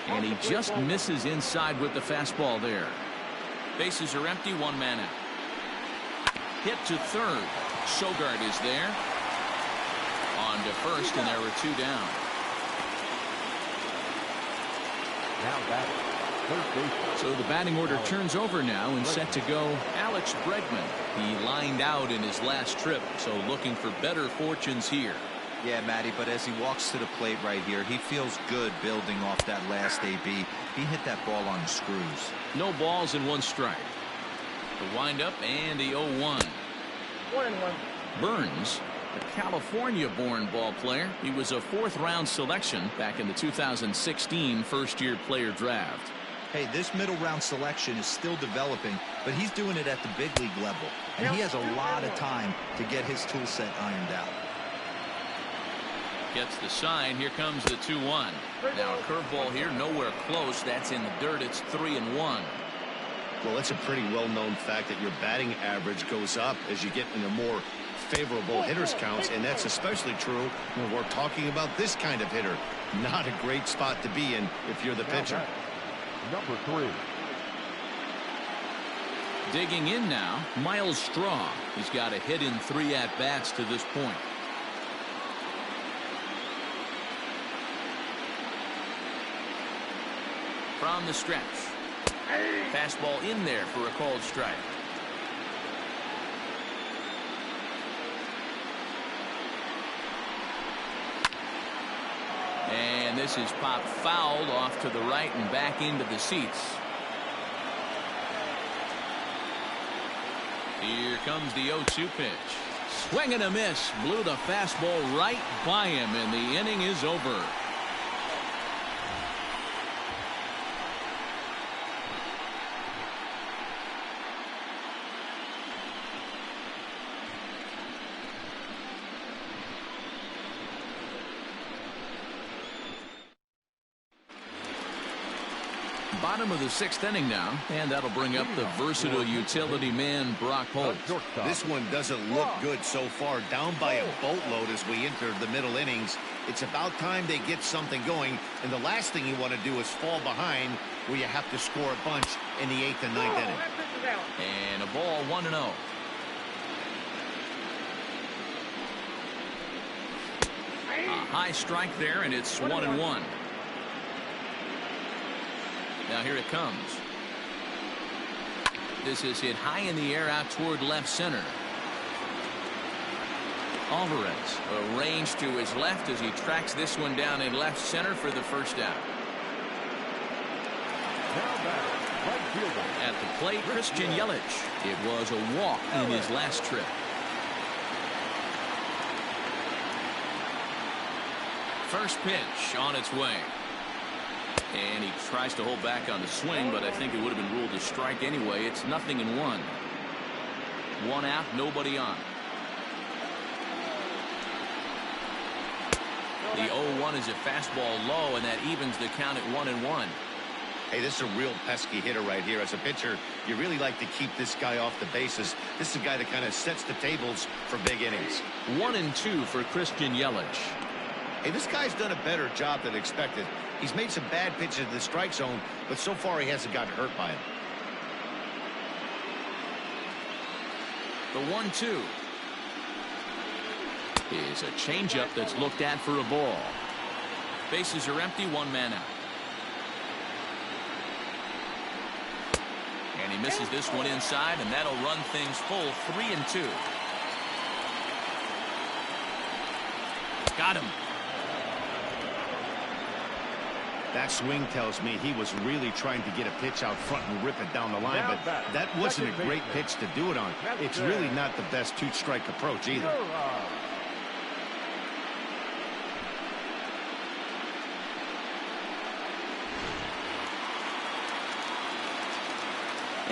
And he just misses inside with the fastball there. Bases are empty, 1 man out. Hit to third. Sogard is there. On to first, and there were 2 down. Now batting. So the batting order turns over now and set to go Alex Bregman. He lined out in his last trip, so looking for better fortunes here. Yeah, Matty, but as he walks to the plate right here, he feels good building off that last AB. He hit that ball on the screws. No balls and 1 strike. The windup and the 0-1. 1-1. Burns, a California-born ball player. He was a 4th-round selection back in the 2016 first-year player draft. Hey, this middle round selection is still developing, but he's doing it at the big league level, and he has a lot of time to get his tool set ironed out. Gets the sign. Here comes the 2-1. Now a curveball here, nowhere close. That's in the dirt. It's 3-1. Well, it's a pretty well-known fact that your batting average goes up as you get into more favorable hitters counts, and that's especially true when we're talking about this kind of hitter. Not a great spot to be in if you're the pitcher. Number 3. Digging in now, Miles Straw. He's got a hit in 3 at-bats to this point. From the stretch. Fastball in there for a called strike. And this is popped fouled off to the right and back into the seats. Here comes the 0-2 pitch. Swing and a miss. Blew the fastball right by him, and the inning is over. Bottom of the 6th inning now, and that'll bring up the versatile utility man Brock Holt. This one doesn't look good so far. Down by a boatload as we enter the middle innings. It's about time they get something going, and the last thing you want to do is fall behind where you have to score a bunch in the 8th and 9th inning. And a ball, 1-0. A high strike there, and it's 1-1. Now here it comes. This is hit high in the air out toward left center. Alvarez arranged to his left as he tracks this one down in left center for the first out. At the plate, Christian Yelich. It was a walk in his last trip. First pitch on its way. And he tries to hold back on the swing, but I think it would have been ruled a strike anyway. It's 0-1. One out, nobody on. The 0-1 is a fastball low, and that evens the count at 1-1. Hey, this is a real pesky hitter right here. As a pitcher, you really like to keep this guy off the bases. This is a guy that kind of sets the tables for big innings. 1-2 for Christian Yelich. Hey, this guy's done a better job than expected. He's made some bad pitches in the strike zone, but so far he hasn't gotten hurt by it. The 1-2 is a changeup that's looked at for a ball. Bases are empty, one man out. And he misses this one inside, and that'll run things full. 3-2. Got him. That swing tells me he was really trying to get a pitch out front and rip it down the line, but that wasn't a great pitch to do it on. It's really not the best two-strike approach either.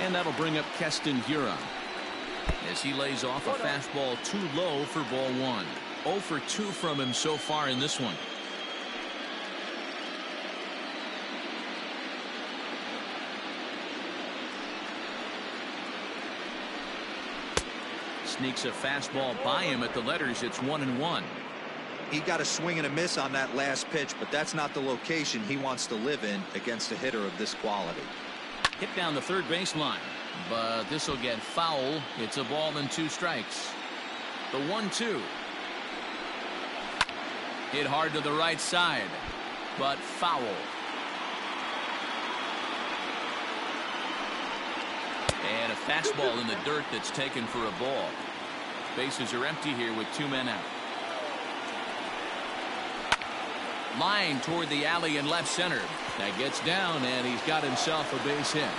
And that'll bring up Keston Hiura as he lays off a fastball too low for ball one. 0 for 2 from him so far in this one. Sneaks a fastball by him at the letters. It's 1-1. He got a swing and a miss on that last pitch, but that's not the location he wants to live in against a hitter of this quality. Hit down the third baseline, but this will get foul. It's a ball and 2 strikes. The 1-2. Hit hard to the right side, but foul. And a fastball in the dirt that's taken for a ball. Bases are empty here with 2 men out. Line toward the alley in left center. That gets down, and he's got himself a base hit.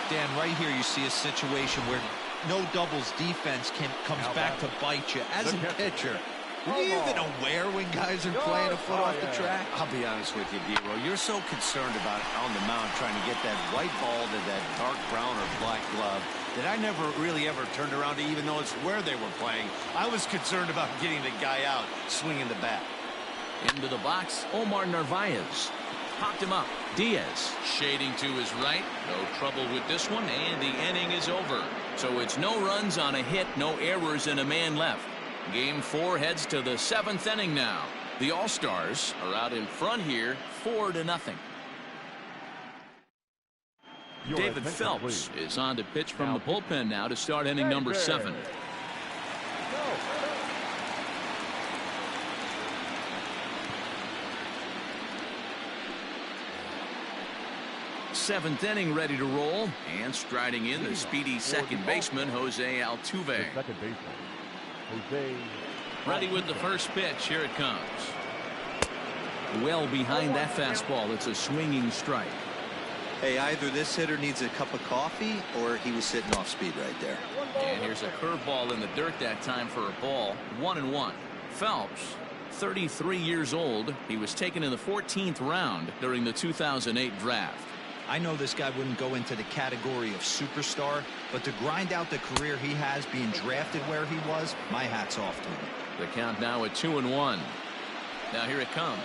Dan, right here you see a situation where no doubles defense comes back to bite you. As a pitcher, are you even aware when guys are playing a foot off the track? I'll be honest with you, Dero. You're so concerned about on the mound trying to get that white ball to that dark brown or black glove that I never really ever turned around to even notice where they were playing. I was concerned about getting the guy out swinging the bat. Into the box, Omar Narvaez. Popped him up. Diaz shading to his right. No trouble with this one, and the inning is over. So it's no runs on a hit, no errors, and a man left. Game 4 heads to the 7th inning now. The All-Stars are out in front here, 4-0. David Phelps is on to pitch from the bullpen now to start inning number 7. Seventh inning ready to roll, and striding in the speedy second baseman Jose Altuve. Ready with the first pitch. Here it comes. Well behind that fastball. It's a swinging strike. Hey, either this hitter needs a cup of coffee or he was sitting off speed right there. And here's a curveball in the dirt that time for a ball. 1-1. Phelps, 33 years old. He was taken in the 14th round during the 2008 draft. I know this guy wouldn't go into the category of superstar, but to grind out the career he has being drafted where he was, my hat's off to him. The count now at 2-1. Now here it comes.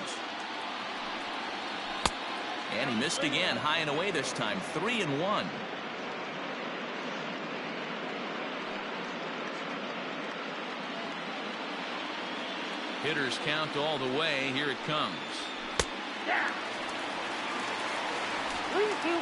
And he missed again, high and away this time. 3-1. Hitters count all the way. Here it comes. Yeah. 3-2.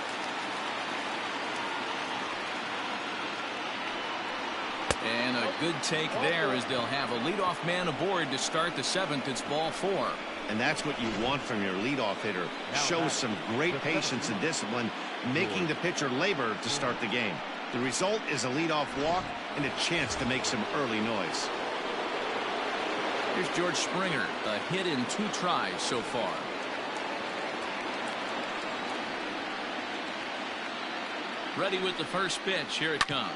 And a good take there as they'll have a leadoff man aboard to start the 7th. It's ball 4. And that's what you want from your leadoff hitter. Shows some great patience and discipline making the pitcher labor to start the game. The result is a leadoff walk and a chance to make some early noise. Here's George Springer, a hit in 2 tries so far. Ready with the first pitch. Here it comes.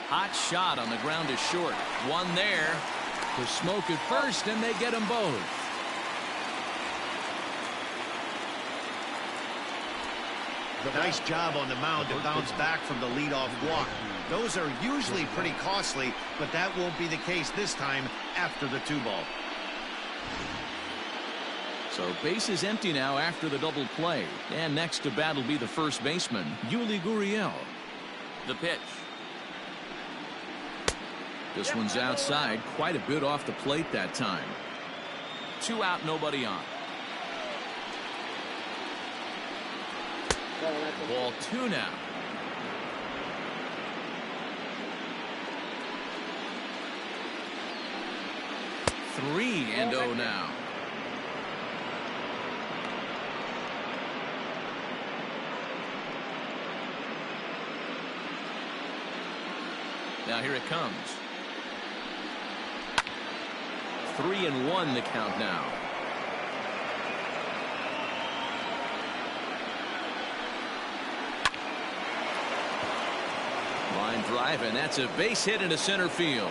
Hot shot on the ground is short. One there. The smoke at first, and they get them both. Nice job on the mound to bounce back from the leadoff walk. Those are usually pretty costly, but that won't be the case this time after the 2-ball. So base is empty now after the double play. And next to bat will be the first baseman, Yuli Gurriel. The pitch. This one's outside, quite a bit off the plate that time. 2 out, nobody on. Ball 2 now. Three and 0 now. Now here it comes. 3-1 the count now. Line drive, and that's a base hit into center field.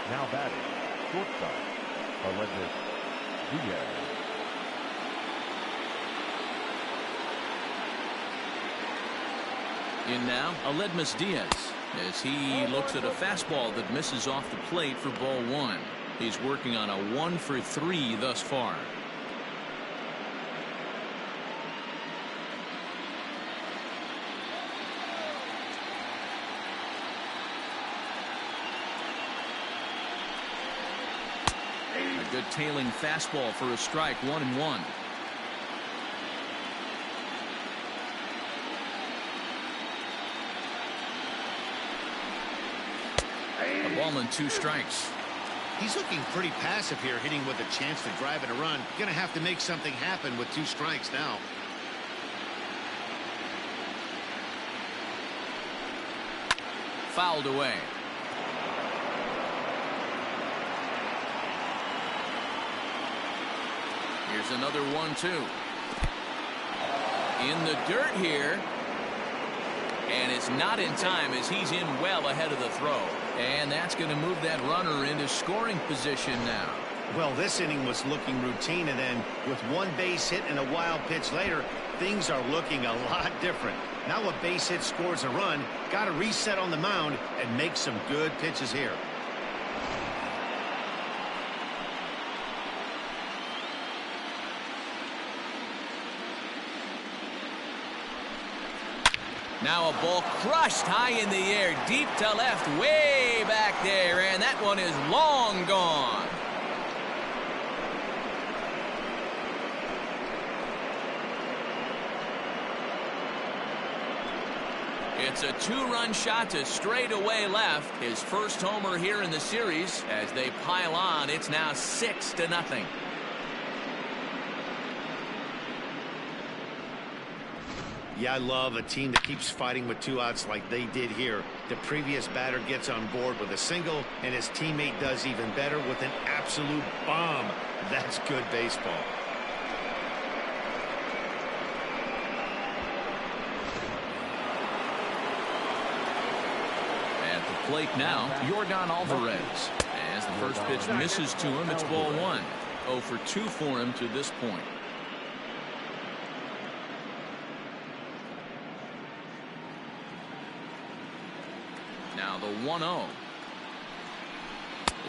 Now batting, shortstop, Aledmys Diaz. In now, Aledmys Diaz, as he looks at a fastball that misses off the plate for ball 1. He's working on a 1-for-3 thus far. A good tailing fastball for a strike, 1-1. A ball and 2 strikes. He's looking pretty passive here, hitting with a chance to drive it a run. Gonna have to make something happen with 2 strikes now. Fouled away. Here's another 1-2. In the dirt here. And it's not in time as he's in well ahead of the throw. And that's going to move that runner into scoring position now. Well, this inning was looking routine, and then with 1 base hit and a wild pitch later, things are looking a lot different. Now a base hit scores a run, got to reset on the mound and make some good pitches here. Now a ball crushed high in the air, deep to left, way back there, and that one is long gone. It's a 2-run shot to straightaway left. His first homer here in the series. As they pile on, it's now 6-0. Yeah, I love a team that keeps fighting with 2 outs like they did here. The previous batter gets on board with a single, and his teammate does even better with an absolute bomb. That's good baseball. At the plate now, Yordan Alvarez. As the first pitch misses to him, it's ball 1. 0 for 2 for him to this point. Now the 1-0.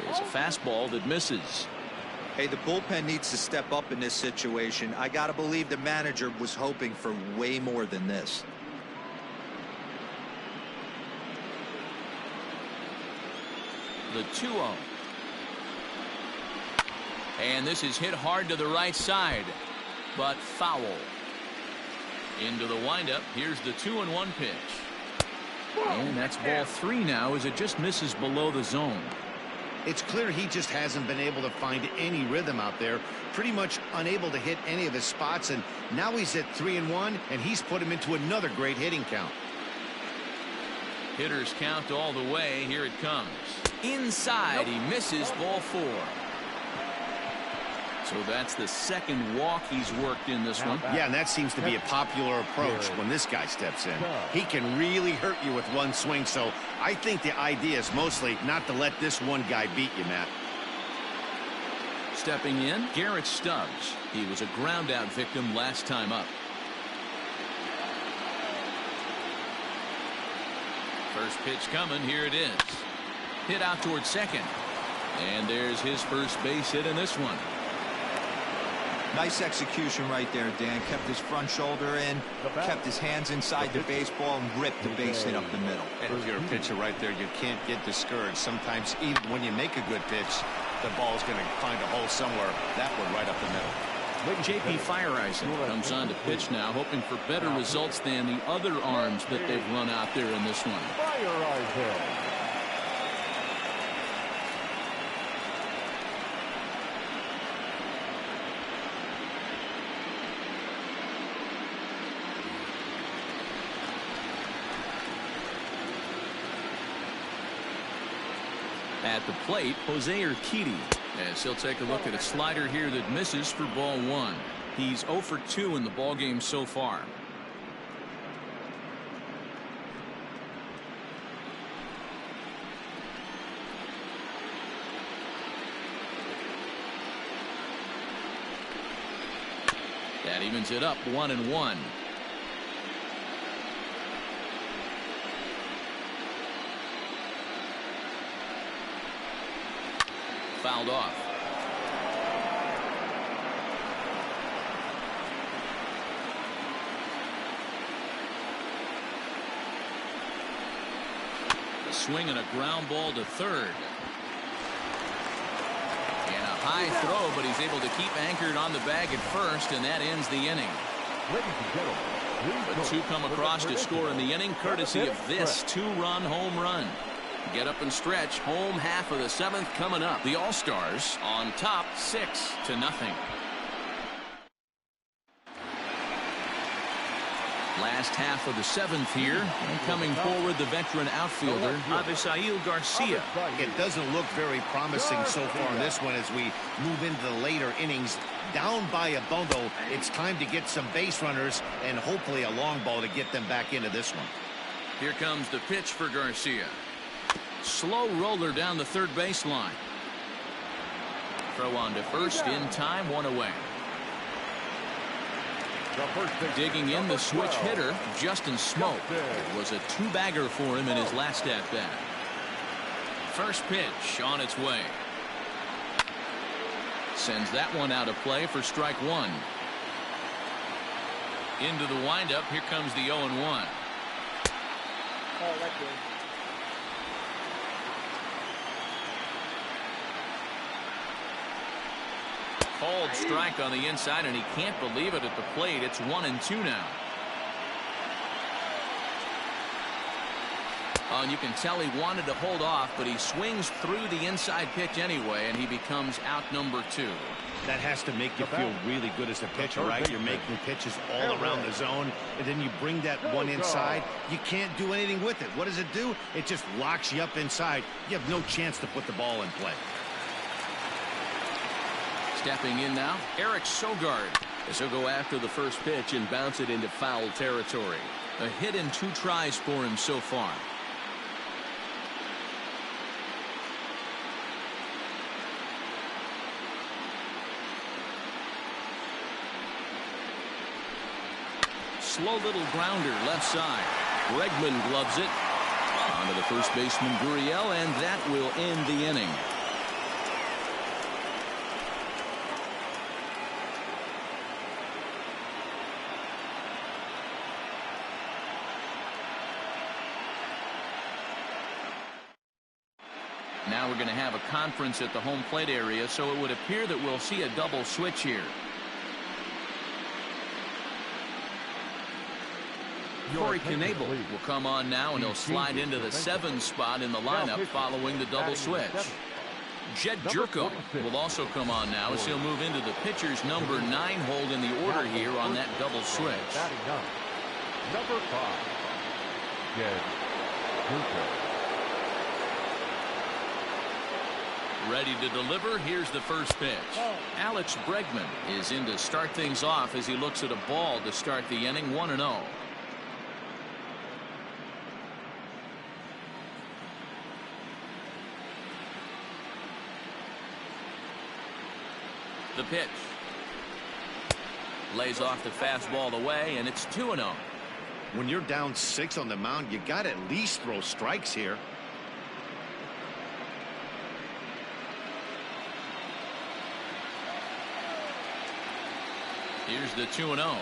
There's a fastball that misses. Hey, the bullpen needs to step up in this situation. I got to believe the manager was hoping for way more than this. The 2-0. And this is hit hard to the right side, but foul. Into the windup. Here's the 2-1 pitch. And that's ball 3 now as it just misses below the zone. It's clear he just hasn't been able to find any rhythm out there. Pretty much unable to hit any of his spots, and now he's at 3-1, and he's put him into another great hitting count. Hitters count all the way. Here it comes. Inside. He misses. Ball 4. So that's the second walk he's worked in this one. Yeah, and that seems to be a popular approach when this guy steps in. He can really hurt you with one swing, so I think the idea is mostly not to let this one guy beat you, Matt. Stepping in, Garrett Stubbs. He was a ground-out victim last time up. First pitch coming. Here it is. Hit out towards second. And there's his first base hit in this one. Nice execution right there, Dan. Kept his front shoulder in, kept his hands inside the baseball, and ripped the base hit up the middle. And if you're a pitcher right there, you can't get discouraged. Sometimes even when you make a good pitch, the ball's going to find a hole somewhere. That one right up the middle. J.P. Fireisen comes on to pitch now, hoping for better results than the other arms that they've run out there in this one. Fireisen. At the plate, Jose Urquidy, as he'll take a look at a slider here that misses for ball 1. He's 0 for 2 in the ball game so far. That evens it up 1-1. Fouled off. A swing and a ground ball to third. And a high throw, but he's able to keep anchored on the bag at first, and that ends the inning. Ladies and gentlemen, But 2 come across to score in the inning, courtesy of this 2-run home run. Get up and stretch. Home half of the 7th coming up. The All-Stars on top 6-0. Last half of the 7th here. And coming forward, the veteran outfielder, Avisail Garcia. It doesn't look very promising so far in this one as we move into the later innings. Down by a bundle, it's time to get some base runners and hopefully a long ball to get them back into this one. Here comes the pitch for Garcia. Slow roller down the third baseline. Throw on to first in time, 1 away. Digging in the switch hitter, Justin Smoke. It was a 2-bagger for him in his last at-bat. First pitch on its way. Sends that one out of play for strike 1. Into the windup, here comes the 0-1. Oh, that's good. Called strike on the inside, and he can't believe it at the plate. It's 1-2 now. Oh, and you can tell he wanted to hold off, but he swings through the inside pitch anyway, and he becomes out number 2. That has to make you feel really good as a pitcher, right? You're making pitches all around the zone, and then you bring that one inside. You can't do anything with it. What does it do? It just locks you up inside. You have no chance to put the ball in play. Stepping in now, Eric Sogard, as he'll go after the first pitch and bounce it into foul territory. A hit in 2 tries for him so far. Slow little grounder left side. Bregman gloves it. Onto the first baseman Gurriel, and that will end the inning. Now we're going to have a conference at the home plate area, so it would appear that we'll see a double switch here. Corey Knebel will come on now, and he'll slide into the 7 spot in the lineup following the double switch. Jed Jerko will also come on now as he'll move into the pitcher's number 9 hold in the order here on that double switch. Number 5, Jed Jerko. Ready to deliver. Here's the first pitch. Alex Bregman is in to start things off as he looks at a ball to start the inning. 1-0. The pitch. Lays off the fastball away, and it's 2-0. When you're down 6 on the mound, you got to at least throw strikes here. Here's the 2-0.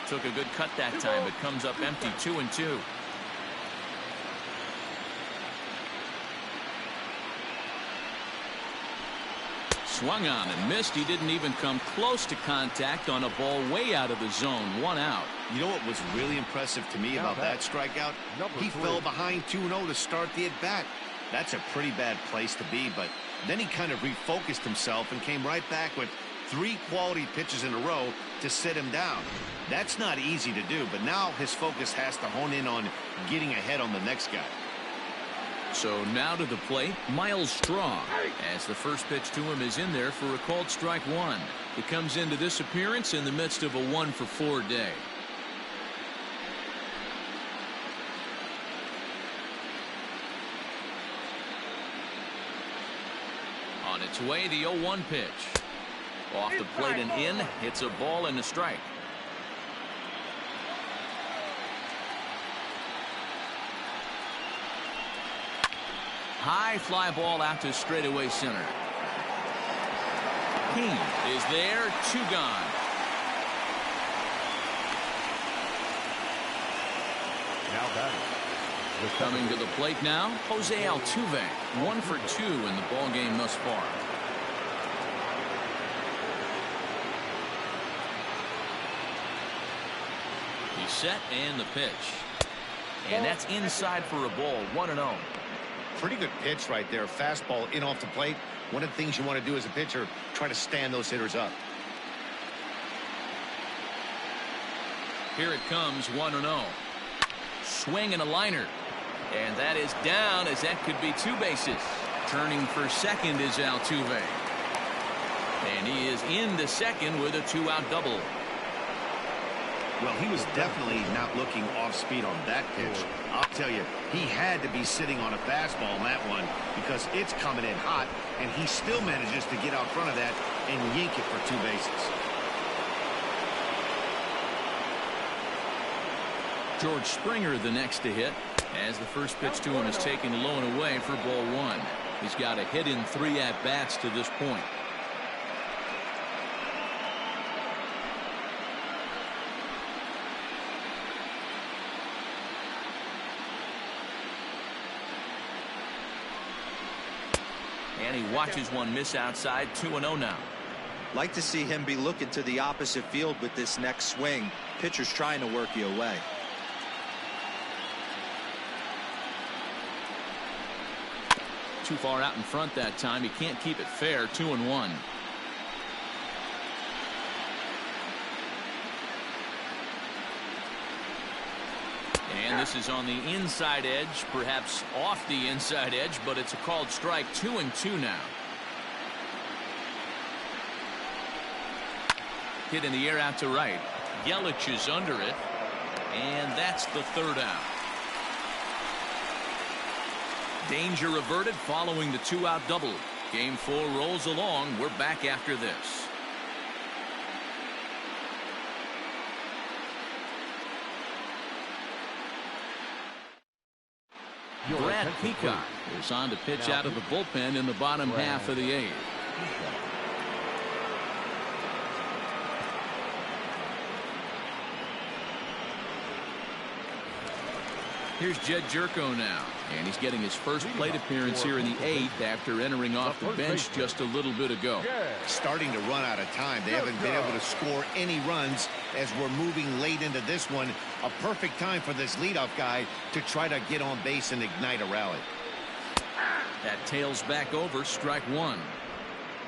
Took a good cut that time, but comes up empty. 2-2. Swung on and missed. He didn't even come close to contact on a ball way out of the zone. 1 out. You know what was really impressive to me about that strikeout? He fell behind 2-0 to start the at-bat. That's a pretty bad place to be, but then he kind of refocused himself and came right back with 3 quality pitches in a row to sit him down. That's not easy to do, but now his focus has to hone in on getting ahead on the next guy. So now to the plate, Miles Straw, as the first pitch to him is in there for a called strike 1. He comes into this appearance in the midst of a 1-for-4 day. On its way, the 0-1 pitch. Off the plate and in. Hits a ball and a strike. High fly ball out to straightaway center. He is there. 2 gone. Now batting. Coming to the plate now, Jose Altuve. 1 for 2 in the ball game thus far. He's set and the pitch. And that's inside for a ball. 1-0. Pretty good pitch right there. Fastball in off the plate. One of the things you want to do as a pitcher, try to stand those hitters up. Here it comes. 1-0. Swing and a liner. And that is down, as that could be 2 bases. Turning for second is Altuve. And he is into second with a 2-out double. Well, he was definitely not looking off speed on that pitch. I'll tell you, he had to be sitting on a fastball on that one because it's coming in hot, and he still manages to get out front of that and yank it for 2 bases. George Springer the next to hit, as the first pitch to him is taken low and away for ball 1. He's got a hit in 3 at-bats to this point. And he watches one miss outside. 2-0 now. Like to see him be looking to the opposite field with this next swing. Pitcher's trying to work you away. Too far out in front that time. He can't keep it fair. 2-1. And this is on the inside edge, perhaps off the inside edge, but it's a called strike. 2-2 now. Hit in the air out to right. Yelich is under it, and that's the 3rd out. Danger averted following the 2-out double. Game 4 rolls along. We're back after this. Brad Peacock is on to pitch out of the bullpen in the bottom half of the 8th. Here's Jed Jerko now, and he's getting his first plate appearance here in the 8th after entering off the bench just a little bit ago. Starting to run out of time. They haven't been able to score any runs as we're moving late into this one. A perfect time for this leadoff guy to try to get on base and ignite a rally. That tails back over, strike one.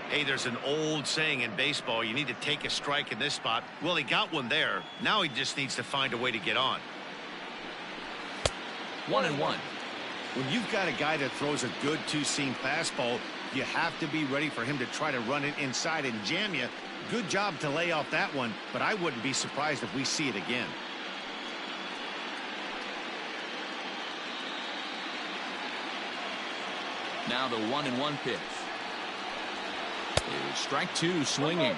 Hey, there's an old saying in baseball, you need to take a strike in this spot. Well, he got one there. Now he just needs to find a way to get on. 1-1. When you've got a guy that throws a good two-seam fastball, you have to be ready for him to try to run it inside and jam you. Good job to lay off that one, but I wouldn't be surprised if we see it again. Now the 1-1 pitch. Here's strike two, swinging.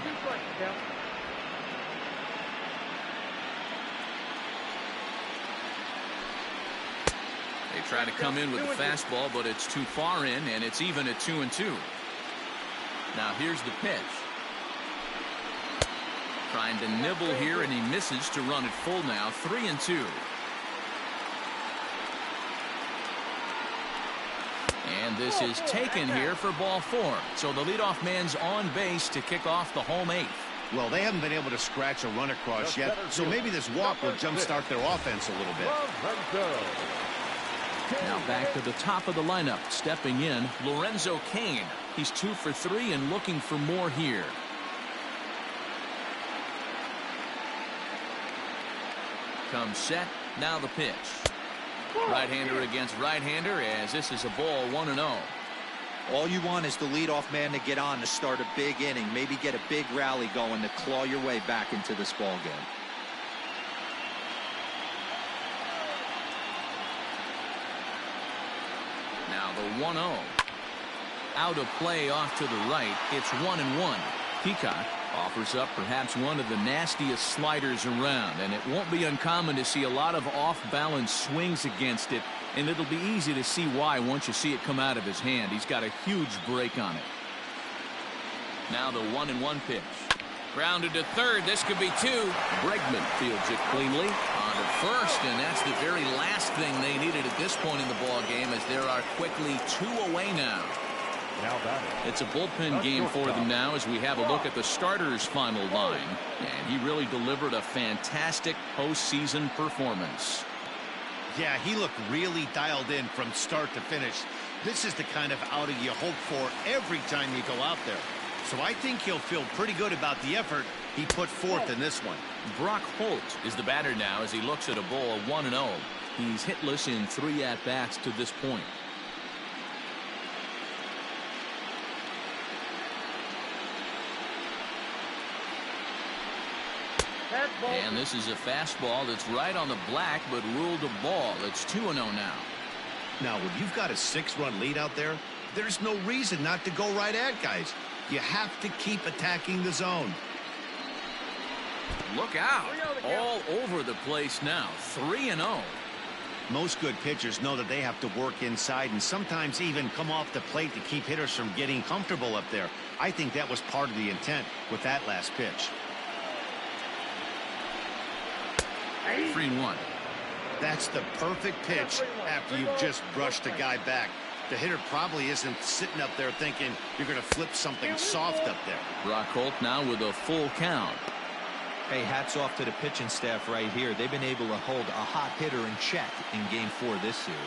They try to come in with the fastball, but it's too far in, and it's even at 2-2. Now here's the pitch. Trying to nibble here, and he misses to run it full now, 3-2. And this is taken here for ball 4. So the leadoff man's on base to kick off the home 8th. Well, they haven't been able to scratch a run across yet, so maybe this walk will jumpstart their offense a little bit. Now back to the top of the lineup, stepping in, Lorenzo Cain. He's 2 for 3 and looking for more here. Comes set, now the pitch. Right-hander against right-hander as this is a ball 1-0. All you want is the leadoff man to get on to start a big inning, maybe get a big rally going to claw your way back into this ball game. Now the 1-0. Out of play off to the right. It's 1-1. Peacock offers up perhaps one of the nastiest sliders around, and it won't be uncommon to see a lot of off-balance swings against it, and it'll be easy to see why once you see it come out of his hand. He's got a huge break on it. Now the 1-1 pitch. Grounded to third. This could be 2. Bregman fields it cleanly on to first, and that's the very last thing they needed at this point in the ball game, as there are quickly 2 away now. It's a bullpen game for them now as we have a look at the starters' final line, and he really delivered a fantastic postseason performance. Yeah, he looked really dialed in from start to finish. This is the kind of outing you hope for every time you go out there. So I think he'll feel pretty good about the effort he put forth in this one. Brock Holt is the batter now as he looks at a ball 1-0. He's hitless in 3 at-bats to this point. And this is a fastball that's right on the black, but ruled a ball. It's 2-0 now. Now, when you've got a 6-run lead out there, there's no reason not to go right at guys. You have to keep attacking the zone. Look out. All over the place now. 3-0. Most good pitchers know that they have to work inside and sometimes even come off the plate to keep hitters from getting comfortable up there. I think that was part of the intent with that last pitch. 3-1. That's the perfect pitch after you've just brushed a guy back. The hitter probably isn't sitting up there thinking you're going to flip something soft up there. Brock Holt now with a full count. Hey, hats off to the pitching staff right here. They've been able to hold a hot hitter in check in Game 4 this series.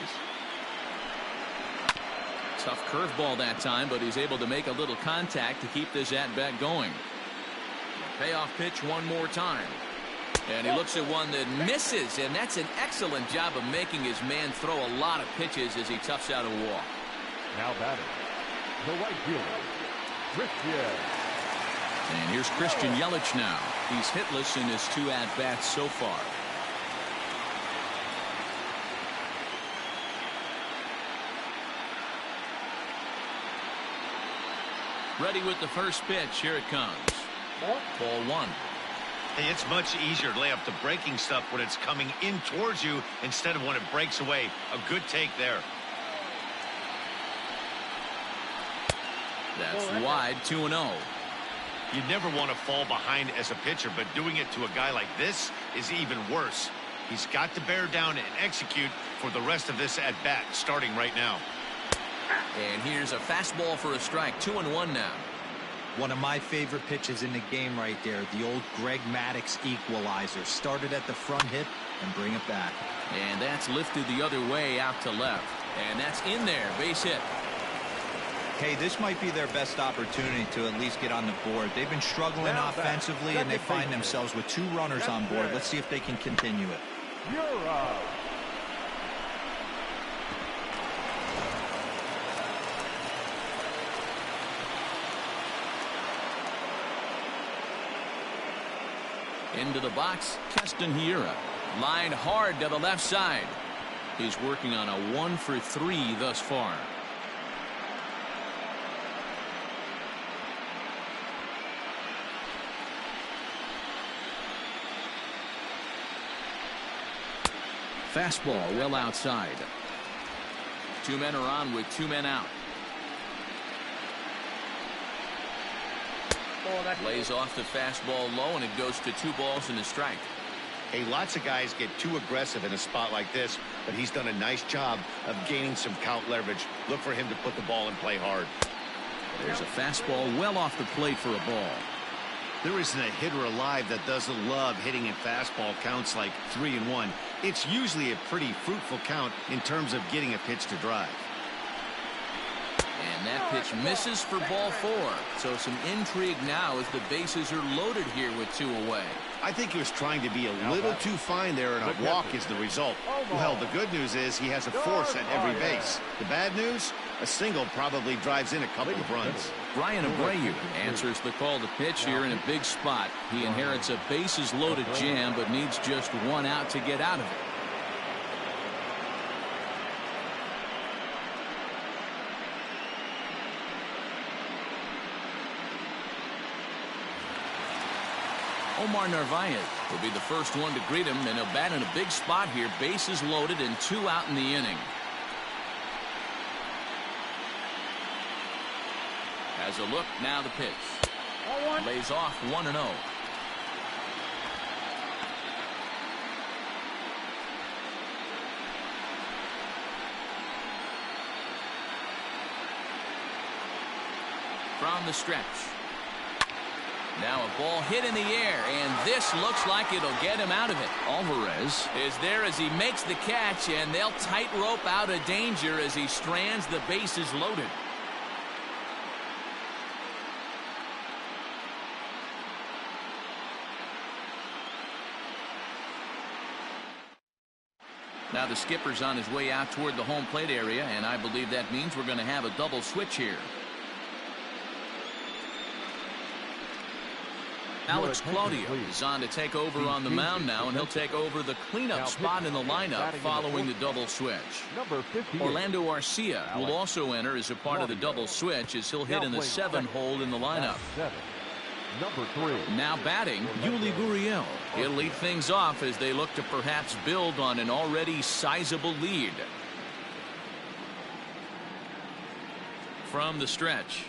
Tough curveball that time, but he's able to make a little contact to keep this at-bat going. Payoff pitch one more time. And he looks at one that misses, and that's an excellent job of making his man throw a lot of pitches as he toughs out a walk. Now batting, the right fielder, Christian. And here's Christian Yelich now. He's hitless in his 2 at-bats so far. Ready with the first pitch. Here it comes. Ball 1. Hey, it's much easier to lay up the breaking stuff when it's coming in towards you instead of when it breaks away. A good take there. That's wide, 2-0. You never want to fall behind as a pitcher, but doing it to a guy like this is even worse. He's got to bear down and execute for the rest of this at bat, starting right now. And here's a fastball for a strike. 2-1 now. One of my favorite pitches in the game right there. The old Greg Maddux equalizer. Started at the front hip and bring it back. And that's lifted the other way out to left. And that's in there. Base hit. Hey, this might be their best opportunity to at least get on the board. They've been struggling offensively, and they find themselves with 2 runners on board. Let's see if they can continue it. You're up. Into the box, Castanheira. Lined hard to the left side. He's working on a 1 for 3 thus far. Fastball well outside. 2 men are on with 2 men out. Lays off the fastball low, and it goes to 2 balls and a strike. Hey, lots of guys get too aggressive in a spot like this, but he's done a nice job of gaining some count leverage. Look for him to put the ball in play hard. There's a fastball well off the plate for a ball. There isn't a hitter alive that doesn't love hitting in fastball counts like 3-1. It's usually a pretty fruitful count in terms of getting a pitch to drive. And that pitch misses for ball 4. So some intrigue now as the bases are loaded here with 2 away. I think he was trying to be a little too fine there, and a walk is the result. Well, the good news is he has a force at every base. The bad news? A single probably drives in a couple of runs. Brian Abreu answers the call to pitch here in a big spot. He inherits a bases loaded jam, but needs just 1 out to get out of it. Omar Narvaez will be the first one to greet him, and he'll bat in a big spot here. Bases loaded and 2 out in the inning. Has a look, now the pitch. Lays off 1-0. From the stretch. Now a ball hit in the air, and this looks like it'll get him out of it. Alvarez is there as he makes the catch, and they'll tightrope out of danger as he strands the bases loaded. Now the skipper's on his way out toward the home plate area, and I believe that means we're going to have a double switch here. Alex Claudio is on to take over on the mound now, and he'll take over the cleanup spot in the lineup following the double switch. Orlando Arcia will also enter as a part of the double switch as he'll hit in the 7 hole in the lineup. Number 3. Now batting, Yuli Gurriel. He'll lead things off as they look to perhaps build on an already sizable lead. From the stretch.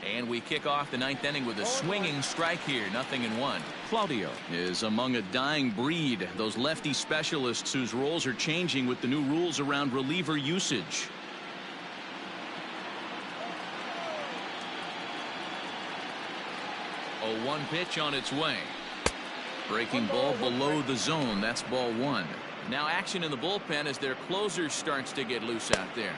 And we kick off the 9th inning with a swinging strike here. 0-1. Claudio is among a dying breed. Those lefty specialists whose roles are changing with the new rules around reliever usage. A 1 pitch on its way. Breaking ball below the zone. That's ball 1. Now action in the bullpen as their closer starts to get loose out there.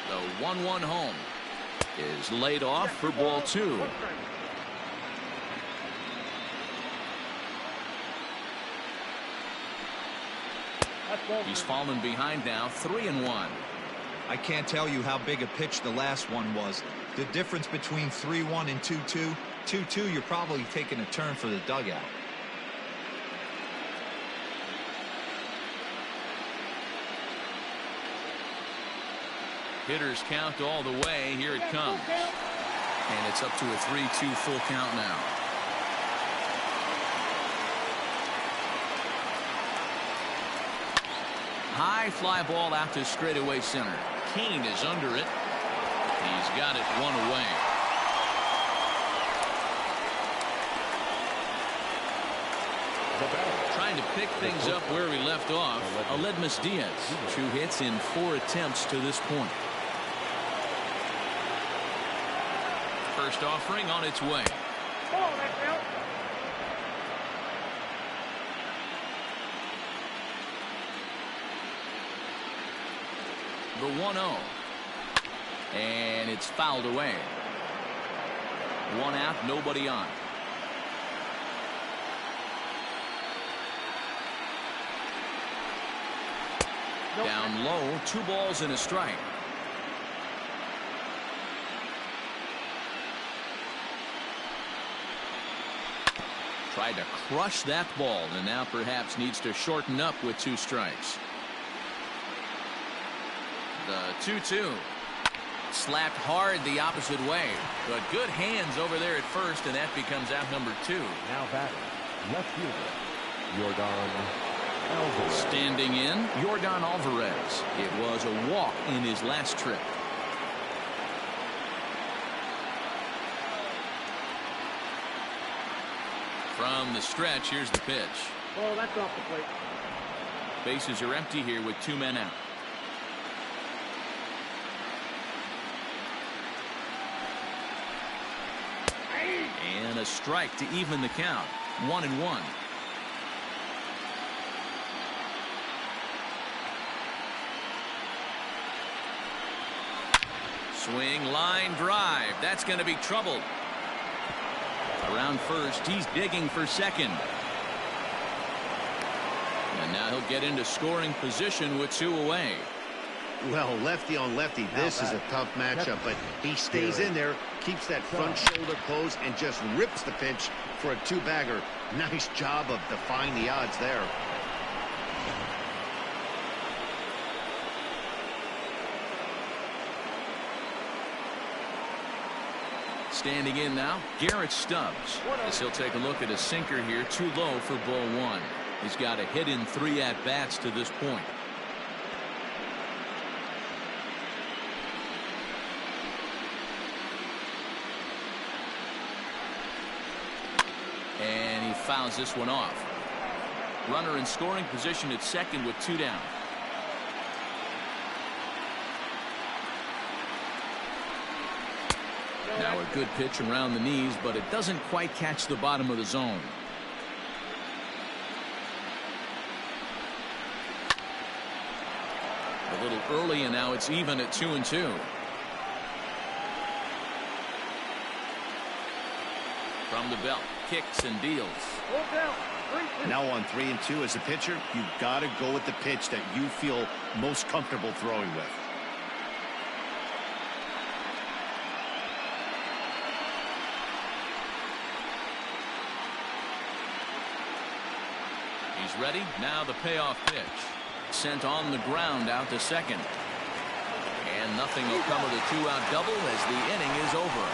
The 1-1 home is laid off for ball 2. He's fallen behind now, 3-1. I can't tell you how big a pitch the last one was. The difference between 3-1 and 2-2. 2-2, you're probably taking a turn for the dugout. Hitters count all the way. Here it comes. And it's up to a 3-2 full count now. high fly ball out to straightaway center. Kane is under it. He's got it one away. Trying to pick things up where he left off. Aledmus Diaz. 2 hits in 4 attempts to this point. First offering on its way. Ball, that's out. The 1-0. And it's fouled away. 1 out, nobody on. Down low, 2 balls and a strike. Tried to crush that ball and now perhaps needs to shorten up with 2 strikes. The 2-2. Slapped hard the opposite way, but good hands over there at first, and that becomes out number 2. Now batting, left fielder, Yordan Alvarez. Standing in, Yordan Alvarez. It was a walk in his last trip. From the stretch, here's the pitch. Ball, that's off the plate. Bases are empty here with 2 men out. And a strike to even the count. 1-1. Swing, line drive. That's going to be trouble. Around first, he's digging for second. And now he'll get into scoring position with 2 away. Well, lefty on lefty, this is a tough matchup, but he stays in there, keeps that front shoulder closed, and just rips the pitch for a 2-bagger. Nice job of defying the odds there. Standing in now, Garrett Stubbs. As he'll take a look at a sinker here, too low for ball 1. He's got a hit in 3 at-bats to this point. And he fouls this one off. Runner in scoring position at second with 2 down. Now a good pitch around the knees, but it doesn't quite catch the bottom of the zone. A little early, and now it's even at 2-2. From the belt, kicks and deals. Now on 3-2 as a pitcher, you've got to go with the pitch that you feel most comfortable throwing with. He's ready. Now the payoff pitch. Sent on the ground out to second. And nothing will come of the 2-out double as the inning is over.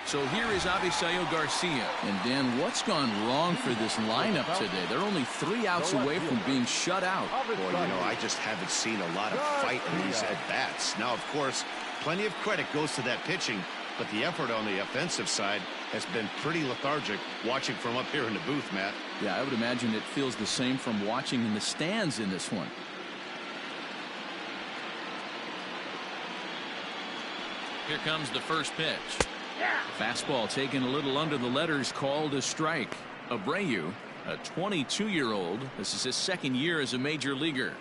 So here is Avisail Garcia. And Dan, what's gone wrong for this lineup today? They're only 3 outs away from being shut out. Boy, you know, I just haven't seen a lot of fight in these at-bats. Now, of course, plenty of credit goes to that pitching, but the effort on the offensive side has been pretty lethargic watching from up here in the booth, Matt. Yeah, I would imagine it feels the same from watching in the stands in this one. Here comes the first pitch. Fastball taken a little under the letters, called a strike. Abreu, a 22-year-old. This is his 2nd year as a major leaguer.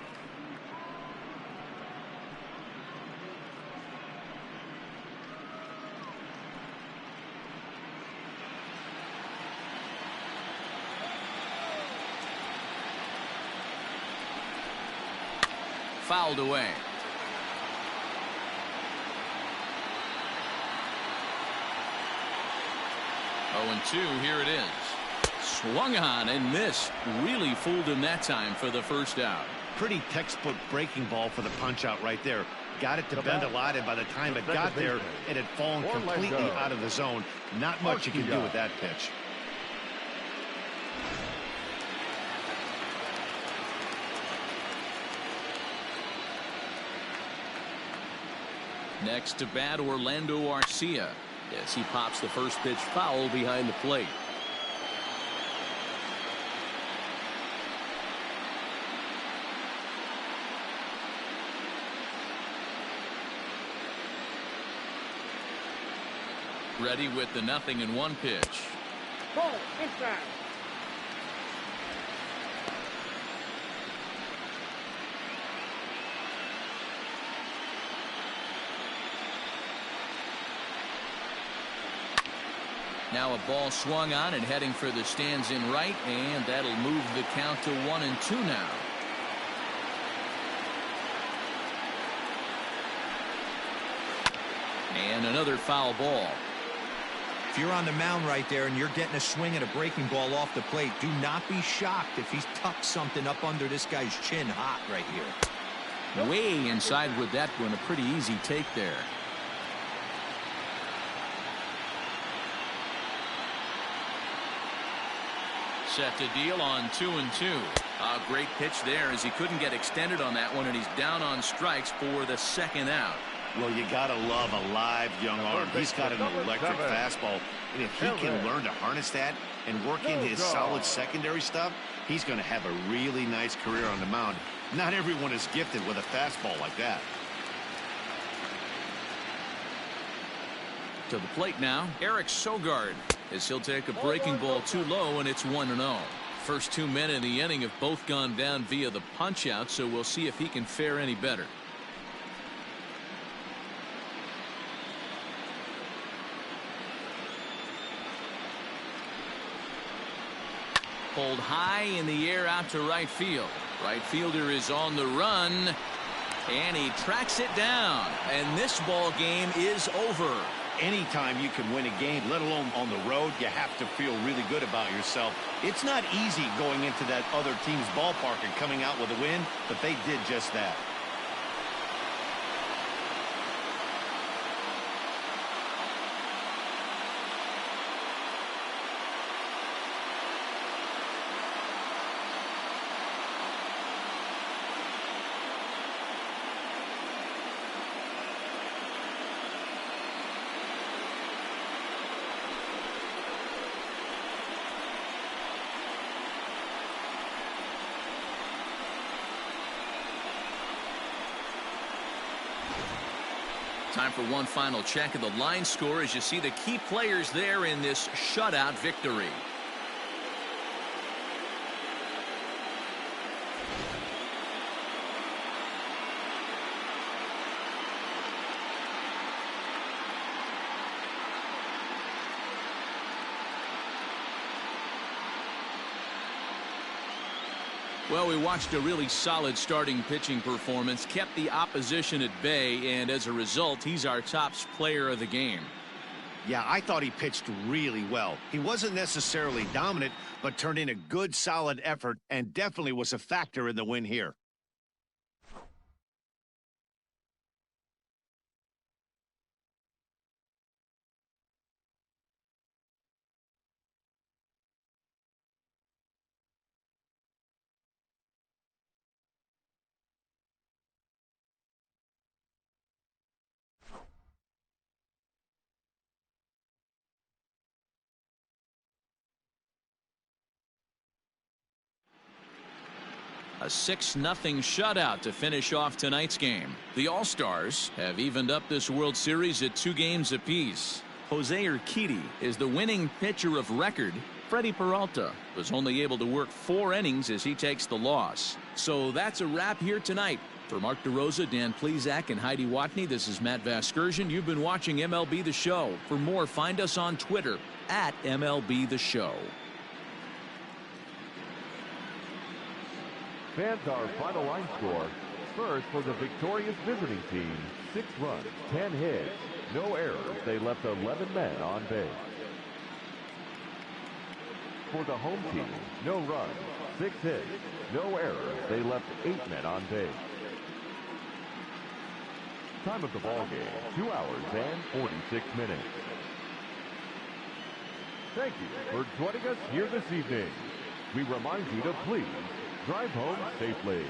Fouled away. 0-2, here it is. Swung on and missed. Really fooled him that time for the first out. pretty textbook breaking ball for the punch out right there. Got it to bend a lot, and by the time it got there, it had fallen completely out of the zone. Not much you can do with that pitch. Next to bat, Orlando Arcia, as he pops the first pitch foul behind the plate. Ready with the 0-1 pitch. Ball inside. Now a ball swung on and heading for the stands in right, and that'll move the count to 1-2 now. And another foul ball. If you're on the mound right there and you're getting a swing at a breaking ball off the plate, do not be shocked if he's tucked something up under this guy's chin hot right here. Way inside with that one. A pretty easy take there. Set to deal on 2-2. A great pitch there as he couldn't get extended on that one, and he's down on strikes for the second out. Well, you got to love a live young arm. He's got an electric fastball, and if he can learn to harness that and work in his solid secondary stuff, he's going to have a really nice career on the mound. Not everyone is gifted with a fastball like that. To the plate now, Eric Sogard, as he'll take a breaking ball too low, and it's 1-0. First 2 men in the inning have both gone down via the punch out, so we'll see if he can fare any better. Pulled high in the air out to right field. Right fielder is on the run, and he tracks it down, and this ball game is over. Anytime you can win a game, let alone on the road, you have to feel really good about yourself. It's not easy going into that other team's ballpark and coming out with a win, but they did just that. Time for one final check of the line score as you see the key players there in this shutout victory. Well, we watched a really solid starting pitching performance, kept the opposition at bay, and as a result, he's our top player of the game. Yeah, I thought he pitched really well. He wasn't necessarily dominant, but turned in a good, solid effort and definitely was a factor in the win here. A 6-0 shutout to finish off tonight's game. The All-Stars have evened up this World Series at 2 games apiece. Jose Urquidy is the winning pitcher of record. Freddie Peralta was only able to work 4 innings as he takes the loss. So that's a wrap here tonight. For Mark DeRosa, Dan Plesac, and Heidi Watney, this is Matt Vasgersian. You've been watching MLB The Show. For more, find us on Twitter at MLB The Show. Fans, our final line score. First, for the victorious visiting team, 6 runs, 10 hits, no errors. They left 11 men on base. For the home team, no runs, 6 hits, no errors. They left 8 men on base. Time of the ball game, 2 hours and 46 minutes. Thank you for joining us here this evening. We remind you to please drive home safely.